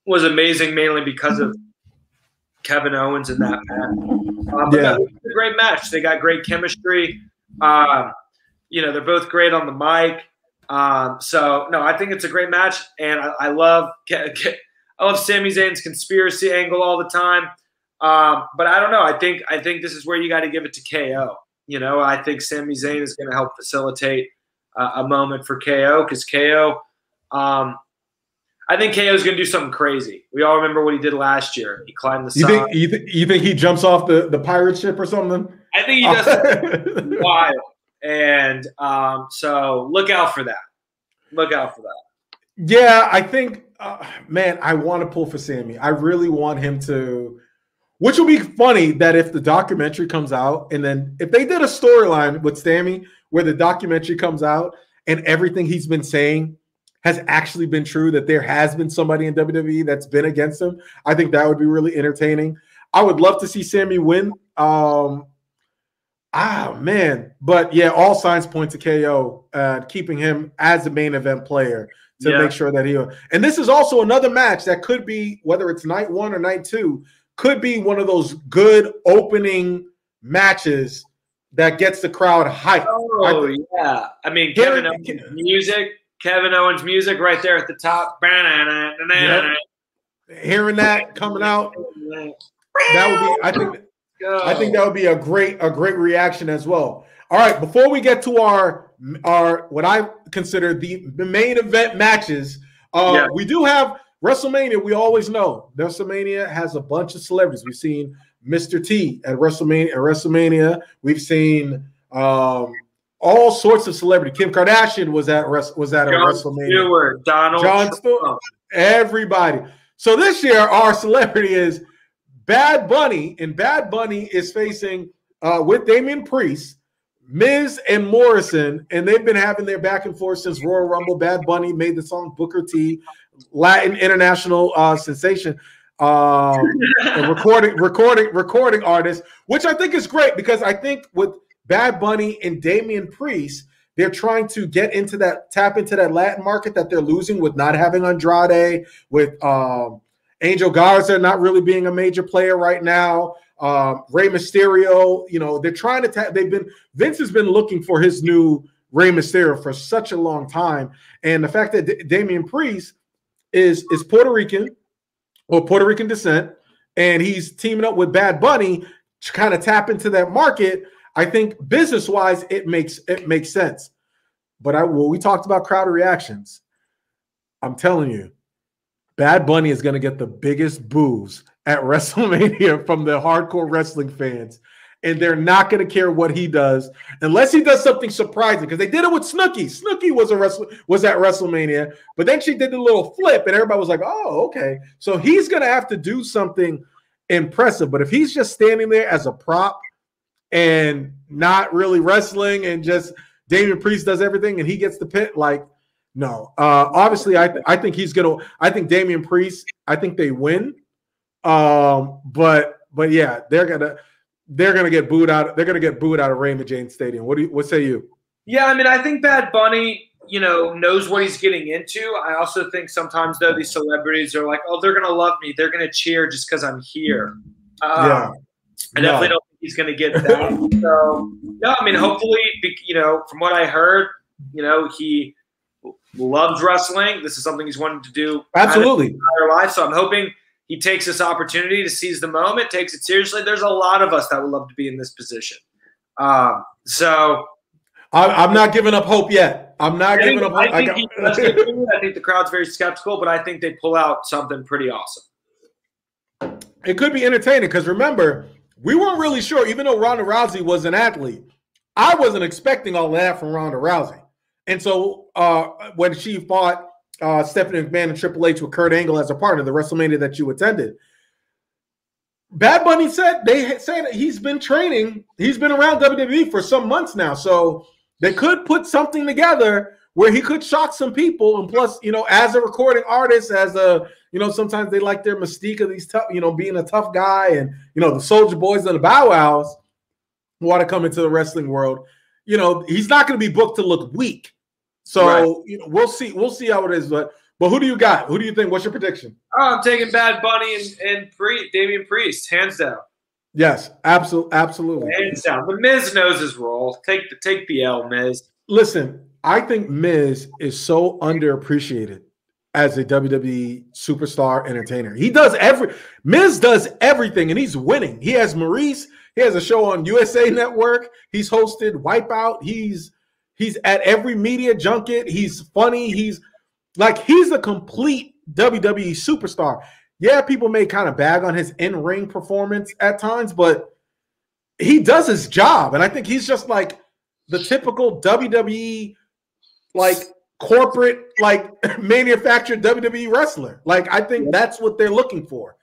was amazing, mainly because of Kevin Owens in that match. But it was a great match. They got great chemistry. They're both great on the mic. I think it's a great match, and I love Sami Zayn's conspiracy angle all the time. But I don't know. I think this is where you got to give it to KO. You know, I think Sami Zayn is going to help facilitate a moment for KO because KO. I think KO is going to do something crazy. We all remember what he did last year. He climbed the side. You think he jumps off the pirate ship or something? I think he does something wild. And so look out for that. Look out for that. Yeah, I think, man, I want to pull for Sami. I really want him to, which will be funny that if the documentary comes out and then if they did a storyline with Sami where the documentary comes out and everything he's been saying has actually been true, that there has been somebody in WWE that's been against him, I think that would be really entertaining. I would love to see Sami win. Man. But yeah, all signs point to KO, keeping him as a main event player to make sure that and this is also another match that could be, whether it's night 1 or night 2, could be one of those good opening matches that gets the crowd hyped. Oh, yeah. I mean, Kevin Owens music right there at the top. Yep. Hearing that coming out, that would be, I think that would be a great reaction as well. All right, before we get to our what I consider the main event matches, we do have WrestleMania. We always know WrestleMania has a bunch of celebrities. We've seen Mr. T at WrestleMania. We've seen all sorts of celebrity. Kim Kardashian was at WrestleMania. Stewart, Jon Stewart, everybody. So this year our celebrity is Bad Bunny, and Bad Bunny is facing with Damian Priest, Miz, and Morrison, and they've been having their back and forth since Royal Rumble. Bad Bunny made the song Booker T, Latin international sensation, and recording artist, which I think is great because I think with Bad Bunny and Damian Priest, they're trying to tap into that Latin market that they're losing with not having Andrade, with Angel Garza not really being a major player right now. Rey Mysterio, they're trying to Vince has been looking for his new Rey Mysterio for such a long time. And the fact that Damian Priest is Puerto Rican, or Puerto Rican descent, and he's teaming up with Bad Bunny to kind of tap into that market. I think business-wise, it makes sense. But we talked about crowd reactions. I'm telling you, Bad Bunny is going to get the biggest boos at WrestleMania from the hardcore wrestling fans. And they're not going to care what he does unless he does something surprising. Because they did it with Snooki. Snooki was at WrestleMania, but then she did the little flip, and everybody was like, "Oh, okay." So he's going to have to do something impressive. But if he's just standing there as a prop and not really wrestling, and just Damian Priest does everything and he gets the pin, like, no. Obviously, I think he's gonna. I think Damian Priest. I think they win. But yeah, they're gonna get booed out. They're gonna get booed out of Raymond James Stadium. What say you? Yeah, I mean, I think Bad Bunny, knows what he's getting into. I also think sometimes though these celebrities are like, oh, they're gonna love me. They're gonna cheer just because I'm here. Yeah, I definitely don't think he's gonna get that. So no, I mean, hopefully, from what I heard, he loves wrestling. This is something he's wanted to do absolutely his entire life. So I'm hoping he takes this opportunity to seize the moment, takes it seriously. There's a lot of us that would love to be in this position. So I'm not giving up hope yet. I'm not giving up hope. I think the crowd's very skeptical, but I think they pull out something pretty awesome. It could be entertaining because remember, we weren't really sure, even though Ronda Rousey was an athlete. I wasn't expecting all that from Ronda Rousey. And so when she fought Stephanie McMahon and Triple H with Kurt Angle as a partner, the WrestleMania that you attended, Bad Bunny said that he's been training. He's been around WWE for some months now. So they could put something together where he could shock some people. And plus, as a recording artist, sometimes they like their mystique of these tough, being a tough guy, and, the Soulja Boys and the Bow Wows who want to come into the wrestling world. He's not going to be booked to look weak. So right. We'll see how it is. But who do you got? Who do you think? What's your prediction? Oh, I'm taking Bad Bunny and Damian Priest, hands down. Yes, absolutely. Hands down. The Miz knows his role. Take the L, Miz. Listen, I think Miz is so underappreciated as a WWE superstar entertainer. Miz does everything, and he's winning. He has Maurice. He has a show on USA Network. He's hosted Wipeout. He's at every media junket. He's funny. He's a complete WWE superstar. Yeah, people may kind of bag on his in-ring performance at times, but he does his job. And I think he's just like the typical WWE, corporate, manufactured WWE wrestler. I think that's what they're looking for.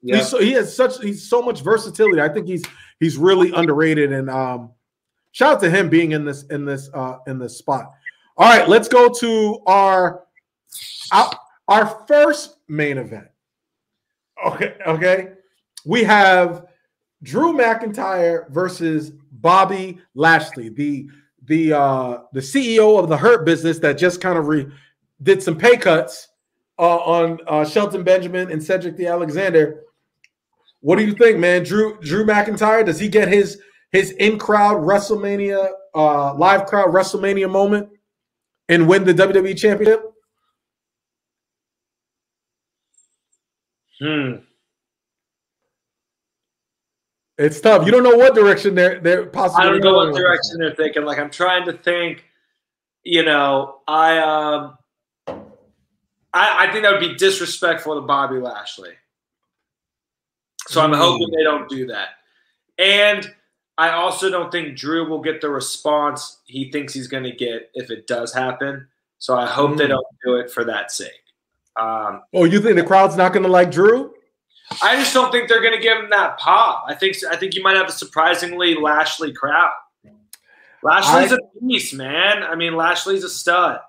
Yeah. He's so much versatility. I think he's really underrated. And shout out to him being in this spot. All right, let's go to our first main event. Okay. We have Drew McIntyre versus Bobby Lashley, the CEO of the Hurt Business that just kind of did some pay cuts on Shelton Benjamin and Cedric the Alexander. What do you think, man? Drew McIntyre, does he get his in-crowd WrestleMania, live crowd WrestleMania moment and win the WWE Championship? It's tough. You don't know what direction they're possibly going. I don't know what direction they're thinking. I'm trying to think. I think that would be disrespectful to Bobby Lashley. So I'm hoping they don't do that. And I also don't think Drew will get the response he thinks he's going to get if it does happen. So I hope they don't do it for that sake. You think the crowd's not going to like Drew? I just don't think they're going to give him that pop. I think you might have a surprisingly Lashley crowd. Lashley's a beast, man. I mean, Lashley's a stud.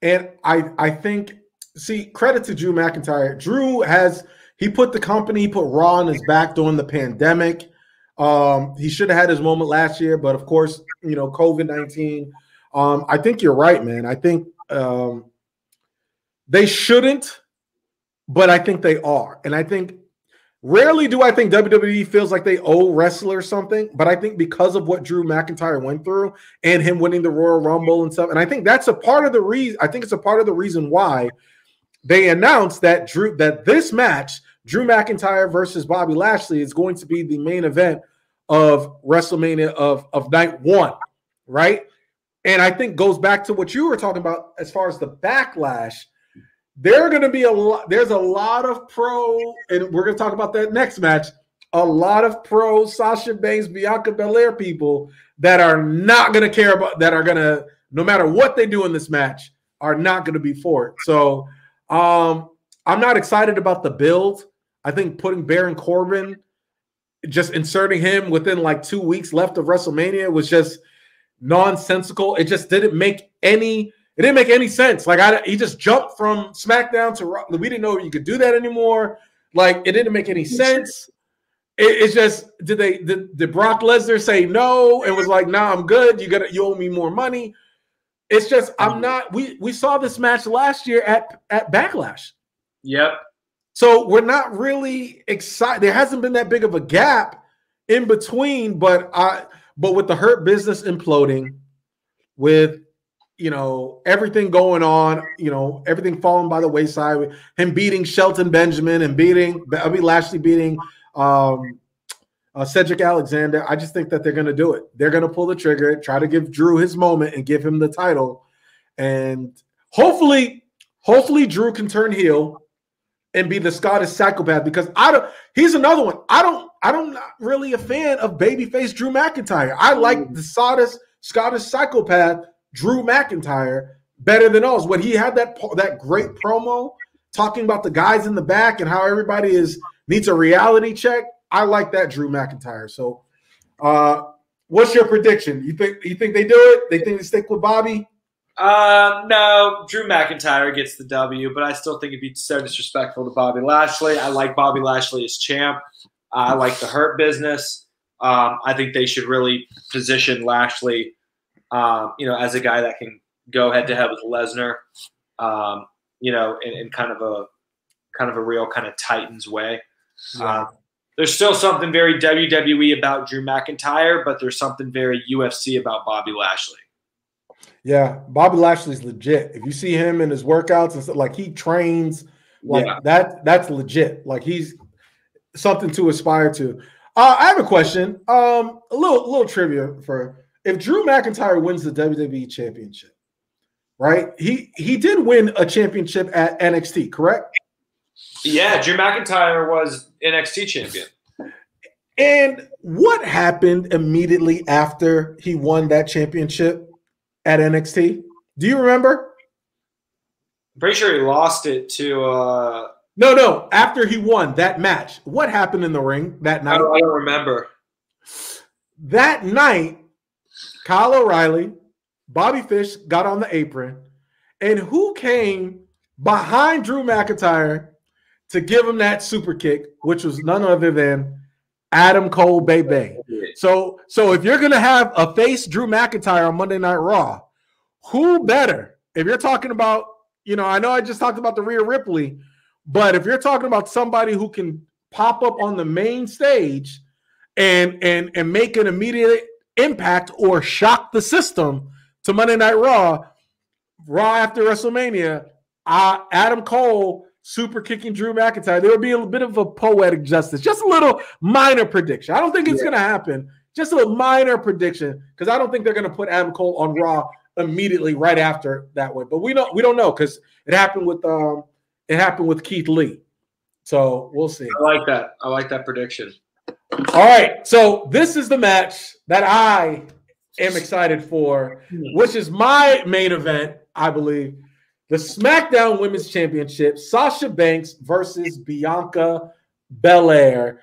And I think, credit to Drew McIntyre. He put the company, he put Raw on his back during the pandemic. He should have had his moment last year, but of course, COVID-19. I think you're right, man. I think they shouldn't, but I think they are. And I think rarely do I think WWE feels like they owe wrestlers something, but I think because of what Drew McIntyre went through and him winning the Royal Rumble and stuff, and I think that's a part of the reason. I think it's a part of the reason why they announced that this match, Drew McIntyre versus Bobby Lashley, is going to be the main event of WrestleMania of night 1, right? And I think goes back to what you were talking about as far as the backlash. There's a lot of pro, and we're going to talk about that next match, a lot of pro Sasha Banks, Bianca Belair people that are not going to care about, that are going to, no matter what they do in this match, are not going to be for it. So I'm not excited about the build. I think putting Baron Corbin, just inserting him within like 2 weeks left of WrestleMania was just nonsensical. It just didn't make any sense. Like he just jumped from SmackDown to Raw. We didn't know you could do that anymore. Like it didn't make any sense. It's just, did Brock Lesnar say no and was like, nah, I'm good. You owe me more money. It's just, I'm not, we saw this match last year at Backlash. Yep. So we're not really excited. There hasn't been that big of a gap in between, but with the Hurt Business imploding, with everything going on, everything falling by the wayside, him beating Shelton Benjamin and Lashley beating Cedric Alexander, I just think that they're going to do it. They're going to pull the trigger, try to give Drew his moment and give him the title, and hopefully Drew can turn heel and be the Scottish psychopath, because he's another one. I'm not really a fan of babyface Drew McIntyre. I like the Scottish psychopath Drew McIntyre better than us. When he had that great promo talking about the guys in the back and how everybody needs a reality check, I like that Drew McIntyre. So what's your prediction? You think they do it? They think they stick with Bobby? No, Drew McIntyre gets the W, but I still think it'd be so disrespectful to Bobby Lashley. I like Bobby Lashley as champ. I like the Hurt Business. I think they should really position Lashley, as a guy that can go head to head with Lesnar, in kind of a real kind of Titans way. Yeah. There's still something very WWE about Drew McIntyre, but there's something very UFC about Bobby Lashley. Yeah, Bobby Lashley's legit. If you see him in his workouts and stuff, like he trains like that's legit. Like he's something to aspire to. I have a question. A little trivia for if Drew McIntyre wins the WWE Championship, right? He did win a championship at NXT, correct? Yeah, Drew McIntyre was NXT champion. And what happened immediately after he won that championship at NXT? Do you remember? I'm pretty sure he lost it to No. After he won that match, what happened in the ring that night? I don't remember. That night, Kyle O'Reilly, Bobby Fish got on the apron, and who came behind Drew McIntyre to give him that super kick, which was none other than Adam Cole, baby. So if you're going to have a face Drew McIntyre on Monday Night Raw, who better? If you're talking about, I know I just talked about the Rhea Ripley, but if you're talking about somebody who can pop up on the main stage and make an immediate impact or shock the system to Monday Night Raw after WrestleMania, Adam Cole super kicking Drew McIntyre, there would be a bit of a poetic justice. Just a little minor prediction. I don't think it's going to happen. Just a little minor prediction, because I don't think they're going to put Adam Cole on Raw immediately right after that one. But we don't know, because it happened with Keith Lee. So we'll see. I like that. I like that prediction. All right. So this is the match that I am excited for, which is my main event, I believe. The SmackDown Women's Championship, Sasha Banks versus Bianca Belair.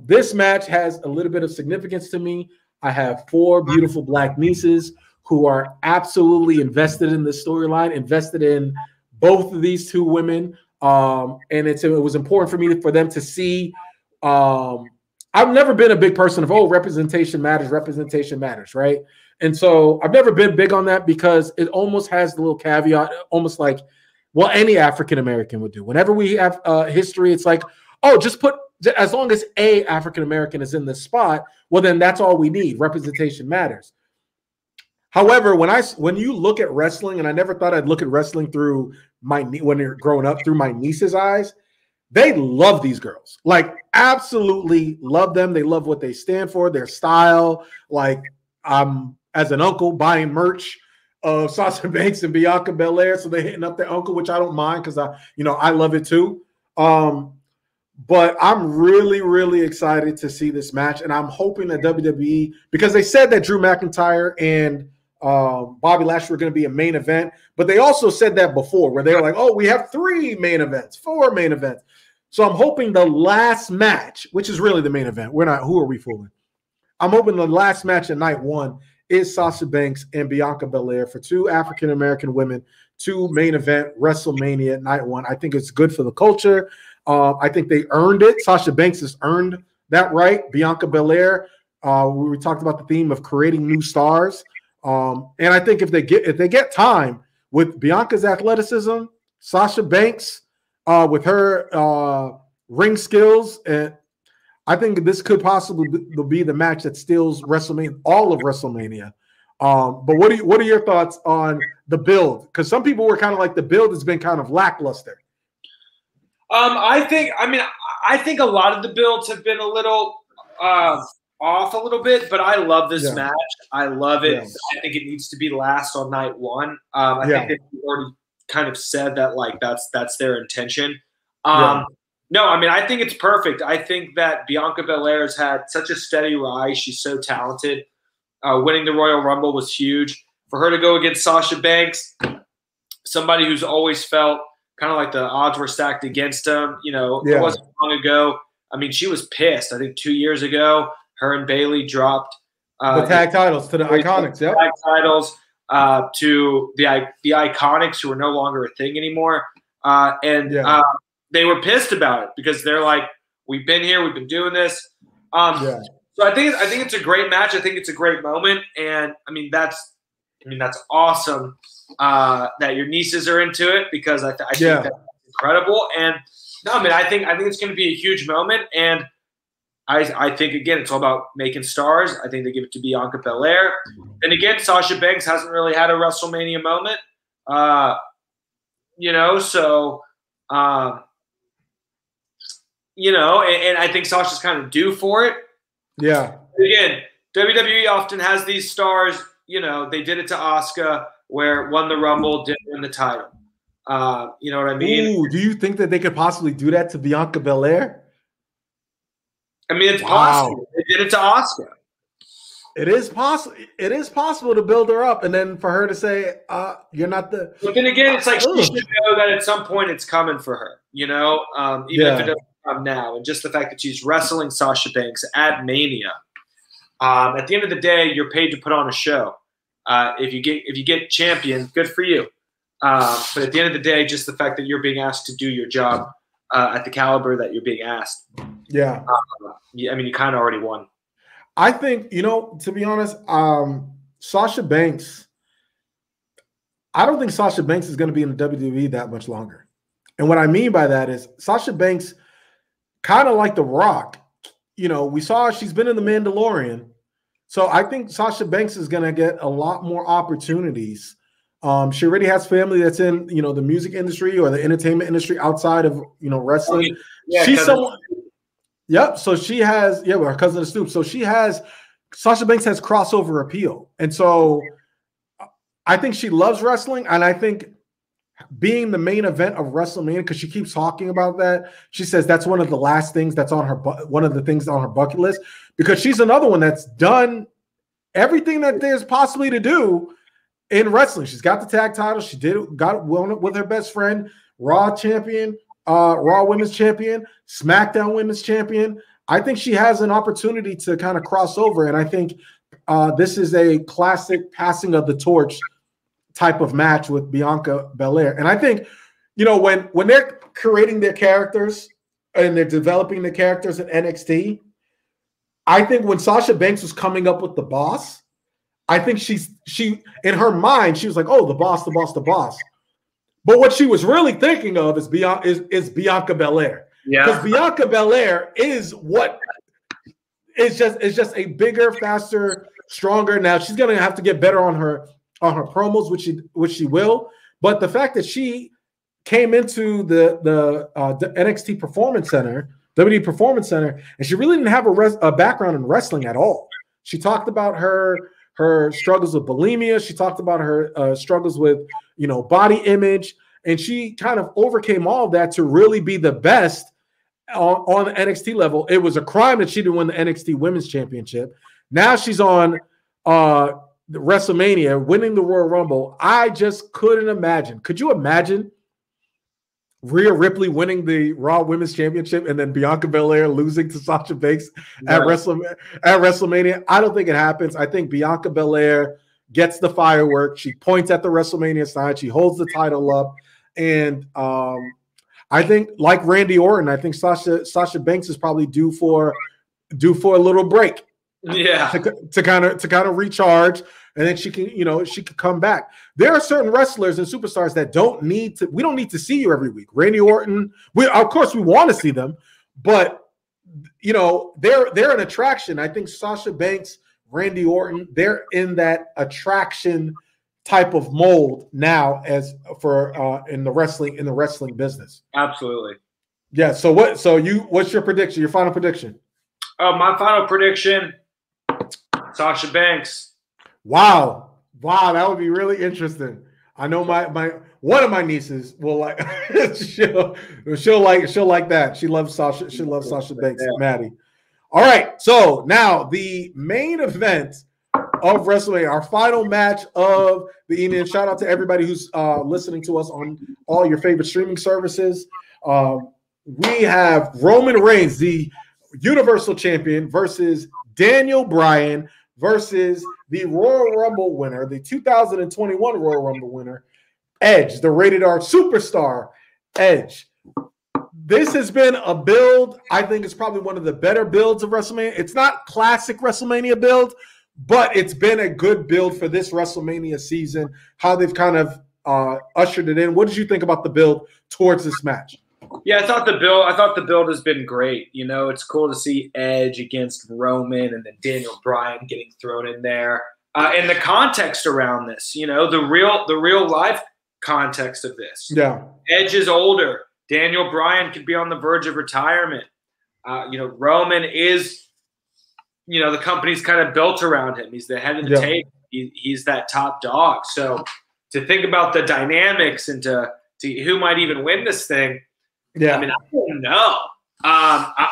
This match has a little bit of significance to me. I have 4 beautiful black nieces who are absolutely invested in this storyline, invested in both of these two women. And it was important for them to see. I've never been a big person of, representation matters, right? And so I've never been big on that, because it almost has the little caveat, almost like, well, any African-American would do. Whenever we have history, it's like, as long as a African-American is in this spot, well, then that's all we need. Representation matters. However, when you look at wrestling, and I never thought I'd look at wrestling through when they're growing up through my niece's eyes. They love these girls, like absolutely love them. They love what they stand for, their style. Like I'm as an uncle buying merch of Sasha Banks and Bianca Belair, so they're hitting up their uncle, which I don't mind because I love it too. But I'm really, really excited to see this match, and I'm hoping that WWE, because they said that Drew McIntyre and Bobby Lashley were going to be a main event, but they also said that before, where they were like, "Oh, we have 3 main events, 4 main events." So I'm hoping the last match, which is really the main event, who are we fooling? I'm hoping the last match at night 1 is Sasha Banks and Bianca Belair for 2 African-American women, 2 main event WrestleMania night 1. I think it's good for the culture. I think they earned it. Sasha Banks has earned that right. Bianca Belair, we talked about the theme of creating new stars. And I think if they get time with Bianca's athleticism, Sasha Banks with her ring skills, and I think this could possibly be the match that steals WrestleMania, all of WrestleMania. But what are your thoughts on the build? Because some people were kind of like the build has been kind of lackluster. I think a lot of the builds have been a little off a little bit, but I love this match. I love it. I think it needs to be last on night 1. I think they've already kind of said that, like, that's their intention. No, I mean, I think it's perfect. I think that Bianca Belair has had such a steady rise. She's so talented. Winning the Royal Rumble was huge. For her to go against Sasha Banks, somebody who's always felt kind of like the odds were stacked against him. You know, it wasn't long ago. I mean, she was pissed. I think 2 years ago, her and Bayley dropped the tag titles to the Iconics. Tag titles to the Iconics, who are no longer a thing anymore. They were pissed about it because they're like, we've been here, we've been doing this. So I think it's a great match. I think it's a great moment, and I mean that's awesome that your nieces are into it, because I think that's incredible. And no, I mean I think it's going to be a huge moment, and I think again it's all about making stars. I think they give it to Bianca Belair, and again Sasha Banks hasn't really had a WrestleMania moment, and I think Sasha's kind of due for it. Yeah. Again, WWE often has these stars. You know, they did it to Asuka, where won the Rumble, didn't win the title. You know what I mean? Ooh, do you think that they could possibly do that to Bianca Belair? I mean, it's possible. They did it to Asuka. It is possible. It is possible to build her up, and then for her to say, "You're not the." But then again, it's like she should know that at some point it's coming for her. You know, even if it doesn't come now, and just the fact that she's wrestling Sasha Banks at Mania. At the end of the day, you're paid to put on a show. If you get champion, good for you. But at the end of the day, just the fact that you're being asked to do your job at the caliber that you're being asked. Yeah. I mean, you kind of already won. I think, to be honest, Sasha Banks, I don't think Sasha Banks is going to be in the WWE that much longer. And what I mean by that is Sasha Banks, kind of like The Rock, we saw she's been in The Mandalorian. So I think Sasha Banks is going to get a lot more opportunities. She already has family that's in, the music industry or the entertainment industry outside of, wrestling. Yeah, she's someone. Yep. So she has, her cousin of Snoop. So Sasha Banks has crossover appeal. And so I think she loves wrestling. And I think being the main event of WrestleMania, because she keeps talking about that, she says that's one of the last things that's on one of the things on her bucket list, because she's another one that's done everything that there's possibly to do in wrestling. She's got the tag title. She got it with her best friend, Raw champion, Raw Women's Champion, SmackDown Women's Champion. I think she has an opportunity to kind of cross over, and I think this is a classic passing of the torch type of match with Bianca Belair. And I think, when they're creating their characters and they're developing the characters in NXT, I think when Sasha Banks was coming up with the boss, I think she in her mind, she was like, oh, the boss, the boss, the boss. But what she was really thinking of is Bianca Belair. Yeah. Because Bianca Belair is just a bigger, faster, stronger. Now she's gonna have to get better on her promos, which she will. But the fact that she came into the NXT Performance Center, WWE Performance Center, and she really didn't have a background in wrestling at all. She talked about her struggles with bulimia. She talked about her struggles with, body image, and she kind of overcame all of that to really be the best on the NXT level. It was a crime that she didn't win the NXT Women's Championship. Now she's on the WrestleMania, winning the Royal Rumble. I just couldn't imagine. Could you imagine Rhea Ripley winning the Raw Women's Championship and then Bianca Belair losing to Sasha Banks at WrestleMania? I don't think it happens. I think Bianca Belair gets the firework. She points at the WrestleMania sign. She holds the title up. And I think, like Randy Orton, I think Sasha Banks is probably due for a little break. Yeah, to kind of recharge, and then she can come back. There are certain wrestlers and superstars that we don't need to see you every week. Randy Orton, of course we want to see them, but they're an attraction. I think Sasha Banks, Randy Orton, they're in that attraction type of mold now as for in the wrestling business. Absolutely. Yeah. So what's your prediction? Your final prediction? My final prediction. Sasha Banks. Wow, that would be really interesting. I know my one of my nieces will like she'll like that. She loves Sasha. She loves Sasha Banks. Yeah. Maddie. All right, so now the main event of WrestleMania, our final match of the evening. Shout out to everybody who's listening to us on all your favorite streaming services. We have Roman Reigns, the Universal Champion, versus Daniel Bryan versus the Royal Rumble winner, the 2021 Royal Rumble winner, Edge, the rated R superstar, Edge. This has been a build. I think it's probably one of the better builds of WrestleMania. It's not classic WrestleMania build, but it's been a good build for this WrestleMania season, how they've kind of ushered it in. What did you think about the build towards this match? Yeah, I thought the build has been great. It's cool to see Edge against Roman and then Daniel Bryan getting thrown in there. And the context around this, the real life context of this. Yeah. Edge is older. Daniel Bryan could be on the verge of retirement. Roman is, the company's kind of built around him. He's the head of the table. He's that top dog. So to think about the dynamics and to who might even win this thing, yeah, I don't know.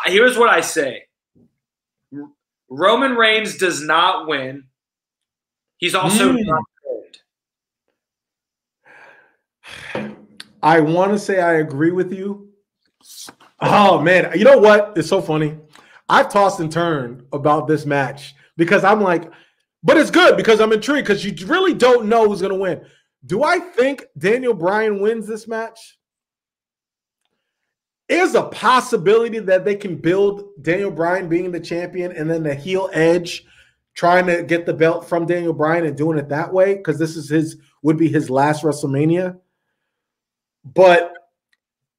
Here's what I say. Roman Reigns does not win. He's also not good. I want to say I agree with you. Oh, man. You know what? It's so funny. I've tossed and turned about this match because I'm like, but it's good because I'm intrigued because you really don't know who's going to win. Do I think Daniel Bryan wins this match? Is a possibility that they can build Daniel Bryan being the champion and then the heel Edge trying to get the belt from Daniel Bryan and doing it that way because this is would be his last WrestleMania. But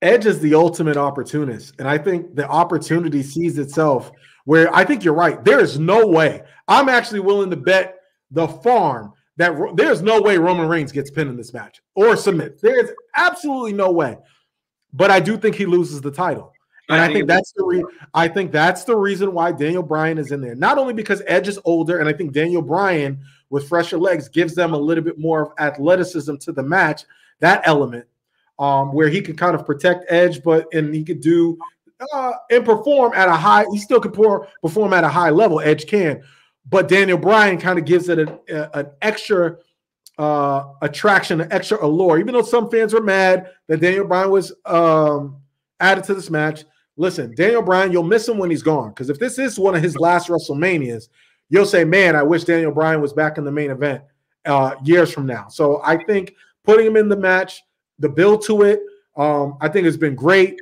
Edge is the ultimate opportunist, and I think the opportunity sees itself where I think you're right. There is no way. I'm actually willing to bet the farm that there's no way Roman Reigns gets pinned in this match or submit. There's absolutely no way. But I do think he loses the title. And I think that's the reason why Daniel Bryan is in there. Not only because Edge is older, and I think Daniel Bryan with fresher legs gives them a little bit more of athleticism to the match, that element, where he can kind of protect Edge, and he could do and perform at a high. He still could perform at a high level. Edge can, but Daniel Bryan kind of gives it an extra attraction, an extra allure. Even though some fans were mad that Daniel Bryan was added to this match. Listen, Daniel Bryan, you'll miss him when he's gone. Because if this is one of his last WrestleManias, you'll say, man, I wish Daniel Bryan was back in the main event years from now. So I think putting him in the match, the build to it, I think it's been great.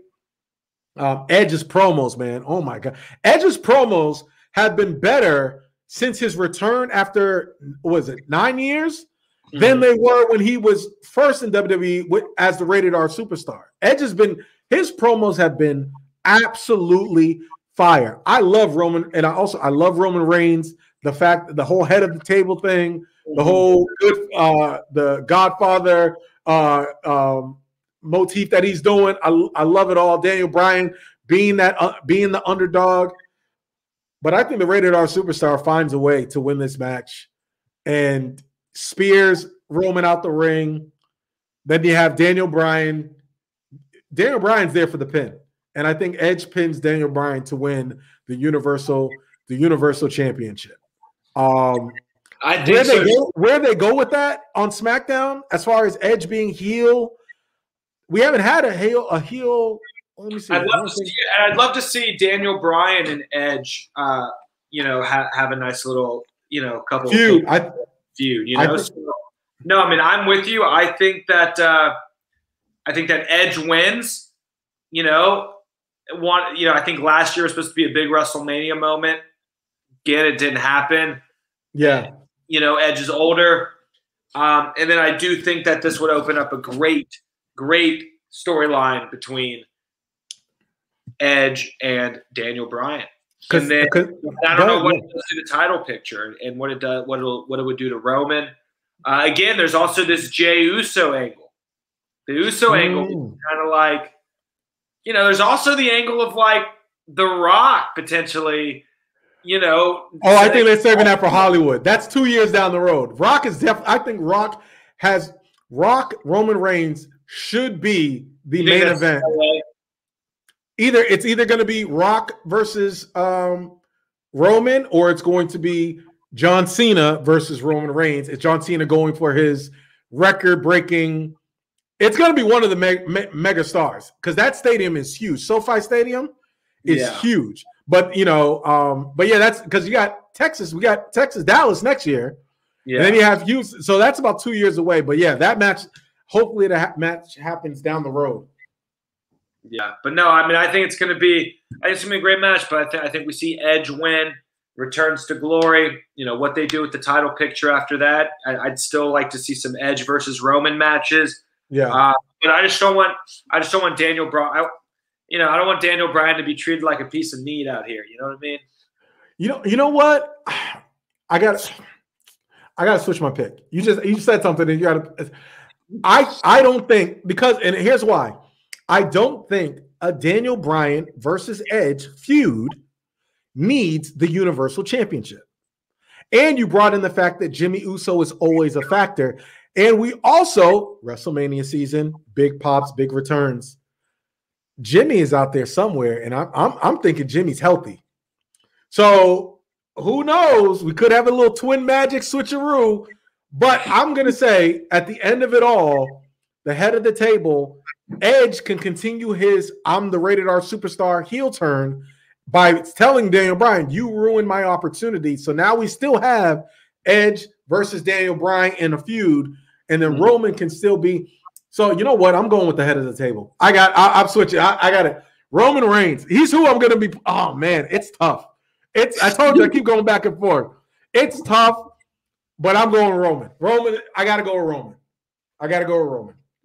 Edge's promos, man. Oh, my God. Edge's promos have been better since his return after, 9 years? Mm-hmm. Than they were when he was first in WWE as the rated R superstar. His promos have been absolutely fire. I love Roman, and I love Roman Reigns. The whole head of the table thing, the whole the Godfather motif that he's doing. I love it all. Daniel Bryan being the underdog. But I think the Rated R Superstar finds a way to win this match and spears Roman out the ring. Then you have Daniel Bryan. Daniel Bryan's there for the pin. And I think Edge pins Daniel Bryan to win the Universal Championship. I think where they go with that on SmackDown, as far as Edge being heel, we haven't had a heel. Let me see. I'd love to see Daniel Bryan and Edge, have a nice little, couple feud. No, I mean, I'm with you. I think that Edge wins. I think last year was supposed to be a big WrestleMania moment. Again, it didn't happen. Yeah. Edge is older. And then I do think that this would open up a great storyline between Edge and Daniel Bryan. And then I don't know what it does to the title picture and what it would do to Roman. Again, there's also this Jey Uso angle. The Uso angle is kind of like, there's also the angle of like The Rock potentially, I think they're saving that for Hollywood. That's 2 years down the road. Rock is I think Roman Reigns should be the main event. It's either going to be Rock versus Roman, or it's going to be John Cena versus Roman Reigns. It's John Cena going for his record-breaking. It's going to be one of the mega stars because that stadium is huge. SoFi Stadium is huge. But that's because you got Texas. We got Texas, Dallas next year. Yeah. And then you have Houston. So that's about 2 years away. But yeah, that match. Hopefully, the match happens down the road. Yeah, but no, I mean, I think it's going to be a great match. But I think we see Edge win, returns to glory. What they do with the title picture after that. I'd still like to see some Edge versus Roman matches. Yeah, but I just don't want Daniel Bryan. I don't want Daniel Bryan to be treated like a piece of meat out here. You know what I mean? You know what? I got to switch my pick. You said something, and you got to. I don't think and here's why. I don't think a Daniel Bryan versus Edge feud needs the Universal Championship. And you brought in the fact that Jimmy Uso is always a factor. And we also, WrestleMania season, big pops, big returns. Jimmy is out there somewhere, and I'm thinking Jimmy's healthy. So who knows? We could have a little twin magic switcheroo. But I'm going to say, at the end of it all, the head of the table, Edge can continue his I'm the Rated R Superstar heel turn by telling Daniel Bryan, you ruined my opportunity. So now we still have Edge versus Daniel Bryan in a feud, and then Roman can still be. So you know what? I'm going with the head of the table. I'm switching. I got it. Roman Reigns. He's who I'm going to be. Oh, man, it's tough. I told you I keep going back and forth. It's tough, but I'm going Roman. I got to go with Roman.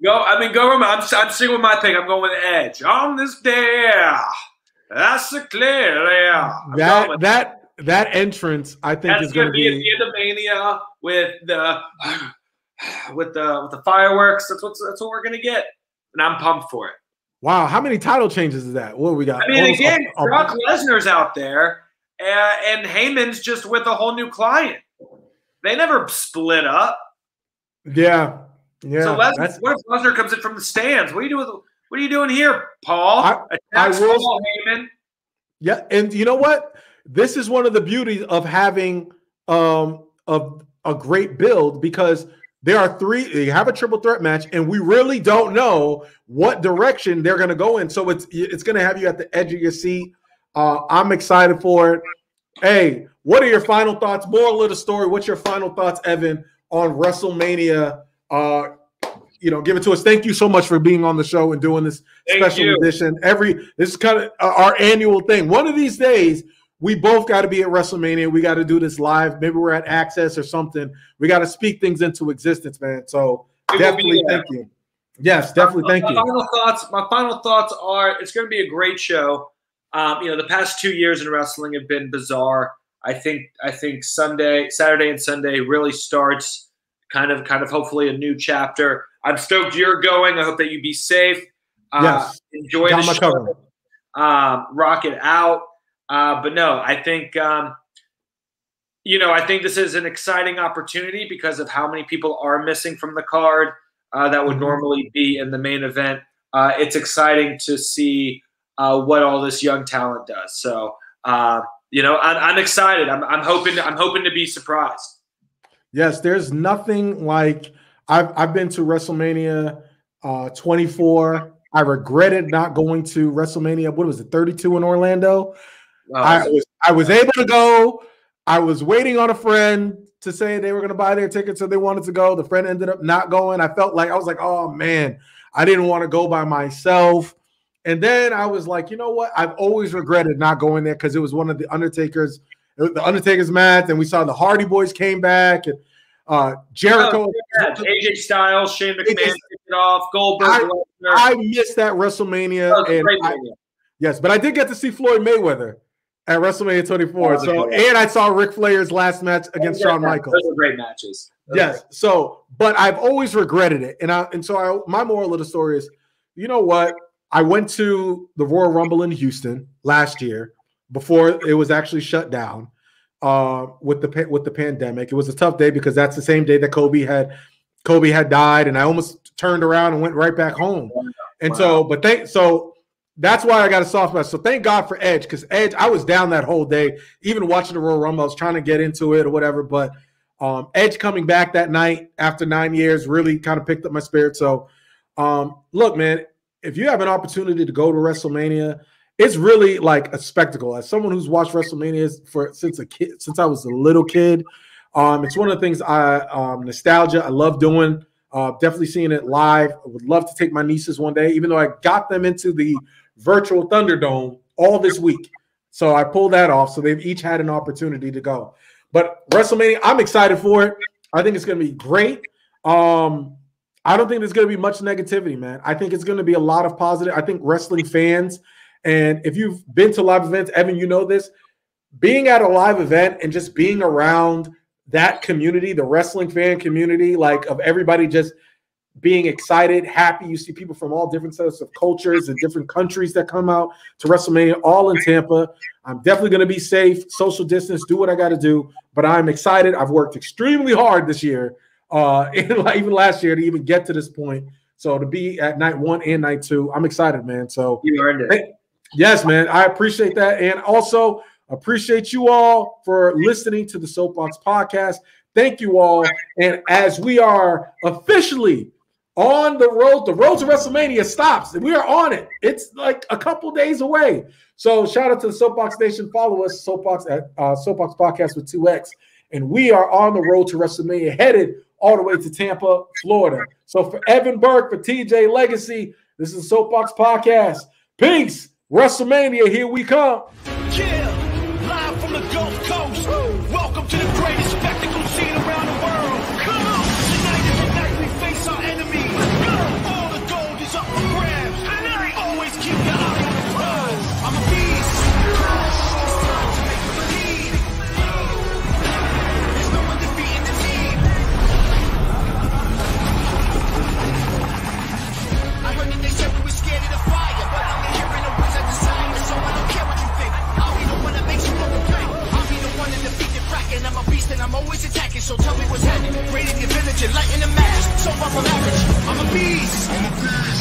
Go Roman. I'm sticking with my pick. I'm going with Edge. On this day, that's a clear. That entrance, I think, is going to be at the end of Mania with the fireworks. That's what we're going to get, and I'm pumped for it. Wow, how many title changes is that? What do we got? I mean, again, Brock Lesnar's out there, and Heyman's just with a whole new client. They never split up. Yeah. So what if Lesnar comes in from the stands? What are you doing here, Paul? Heyman. Yeah, and you know what? This is one of the beauties of having a great build, because there are you have a triple threat match, and we really don't know what direction they're going to go in. So it's going to have you at the edge of your seat. I'm excited for it. Hey, what are your final thoughts? Moral of the story. What's your final thoughts, Evan, on WrestleMania? Give it to us. Thank you so much for being on the show and doing this special edition. This is kind of our annual thing. One of these days, we both got to be at WrestleMania. We got to do this live. Maybe we're at Access or something. We got to speak things into existence, man. So definitely thank you. Yes, definitely thank you. My final thoughts are it's going to be a great show. The past 2 years in wrestling have been bizarre. I think Saturday and Sunday really starts kind of hopefully a new chapter. I'm stoked you're going. I hope that you be safe. Yes. Enjoy the show. Rock it out. But no, I think I think this is an exciting opportunity because of how many people are missing from the card that would normally be in the main event. It's exciting to see what all this young talent does. So I'm excited. I'm hoping to be surprised. Yes, there's nothing like I've been to WrestleMania 24. I regretted not going to WrestleMania. What was it, 32 in Orlando? I was able to go. I was waiting on a friend to say they were going to buy their tickets, so they wanted to go. The friend ended up not going. I was like, oh man, I didn't want to go by myself. And then I was like, you know what? I've always regretted not going there because it was one of the Undertaker's match, and we saw the Hardy Boys came back, and Jericho. AJ Styles, Shane McMahon kicked it off, Goldberg. I missed that WrestleMania. Yes, but I did get to see Floyd Mayweather at WrestleMania 24. And I saw Ric Flair's last match against Shawn Michaels. Those are great matches. Yes. So, but I've always regretted it. My moral of the story is, you know what? I went to the Royal Rumble in Houston last year before it was actually shut down with the pandemic. It was a tough day because that's the same day that Kobe had died, and I almost turned around and went right back home. And so that's why I got a soft spot. So thank God for Edge, because Edge, I was down that whole day, even watching the Royal Rumble. I was trying to get into it or whatever, but Edge coming back that night after 9 years really kind of picked up my spirit. So look, man, if you have an opportunity to go to WrestleMania, it's really like a spectacle. As someone who's watched WrestleMania since I was a little kid, it's one of the things nostalgia I love doing. Definitely seeing it live. I would love to take my nieces one day, even though I got them into the virtual Thunderdome all this week. So I pulled that off. So they've each had an opportunity to go. But WrestleMania, I'm excited for it. I think it's going to be great. I don't think there's going to be much negativity, man. I think it's going to be a lot of positive. I think wrestling fans, and if you've been to live events, Evan, you know this, being at a live event and just being around that community, the wrestling fan community, like of everybody just being excited, happy. You see people from all different sets of cultures and different countries that come out to WrestleMania, all in Tampa. I'm definitely going to be safe, social distance, do what I got to do, but I'm excited. I've worked extremely hard this year, even last year, to even get to this point. So to be at night 1 and night 2, I'm excited, man. So you earned it. Yes, man. I appreciate that. And also appreciate you all for listening to the Soapboxx Podcast. Thank you all. And as we are officially on the road to WrestleMania stops, and we are on it. It's like a couple days away. So shout out to the Soapboxx Nation. Follow us, Soapboxx at Soapboxx Podcast with 2X. And we are on the road to WrestleMania, headed all the way to Tampa, Florida. So for Evan Berke, for TJ Legacy, this is the Soapboxx Podcast. Peace. WrestleMania, here we come. Yeah, live from the Gulf Coast. Welcome to the greatest spectacle scene around the world. Come on, tonight is the night we face our enemies. All the gold is up for grabs. Tonight, always keep your eye on the prize. I'm a beast. It's time to make the lead. There's no one defeating the team. I heard that they said we were scared of the fire, but I'm hearing the words of desire, so I don't care what you think. I'll be the one that makes you look blank. I'll be the one that defeat the Kraken. I'm a beast and I'm always attacking, so tell me what's happening. Raiding your village and lighting the match. So far from average, I'm a beast.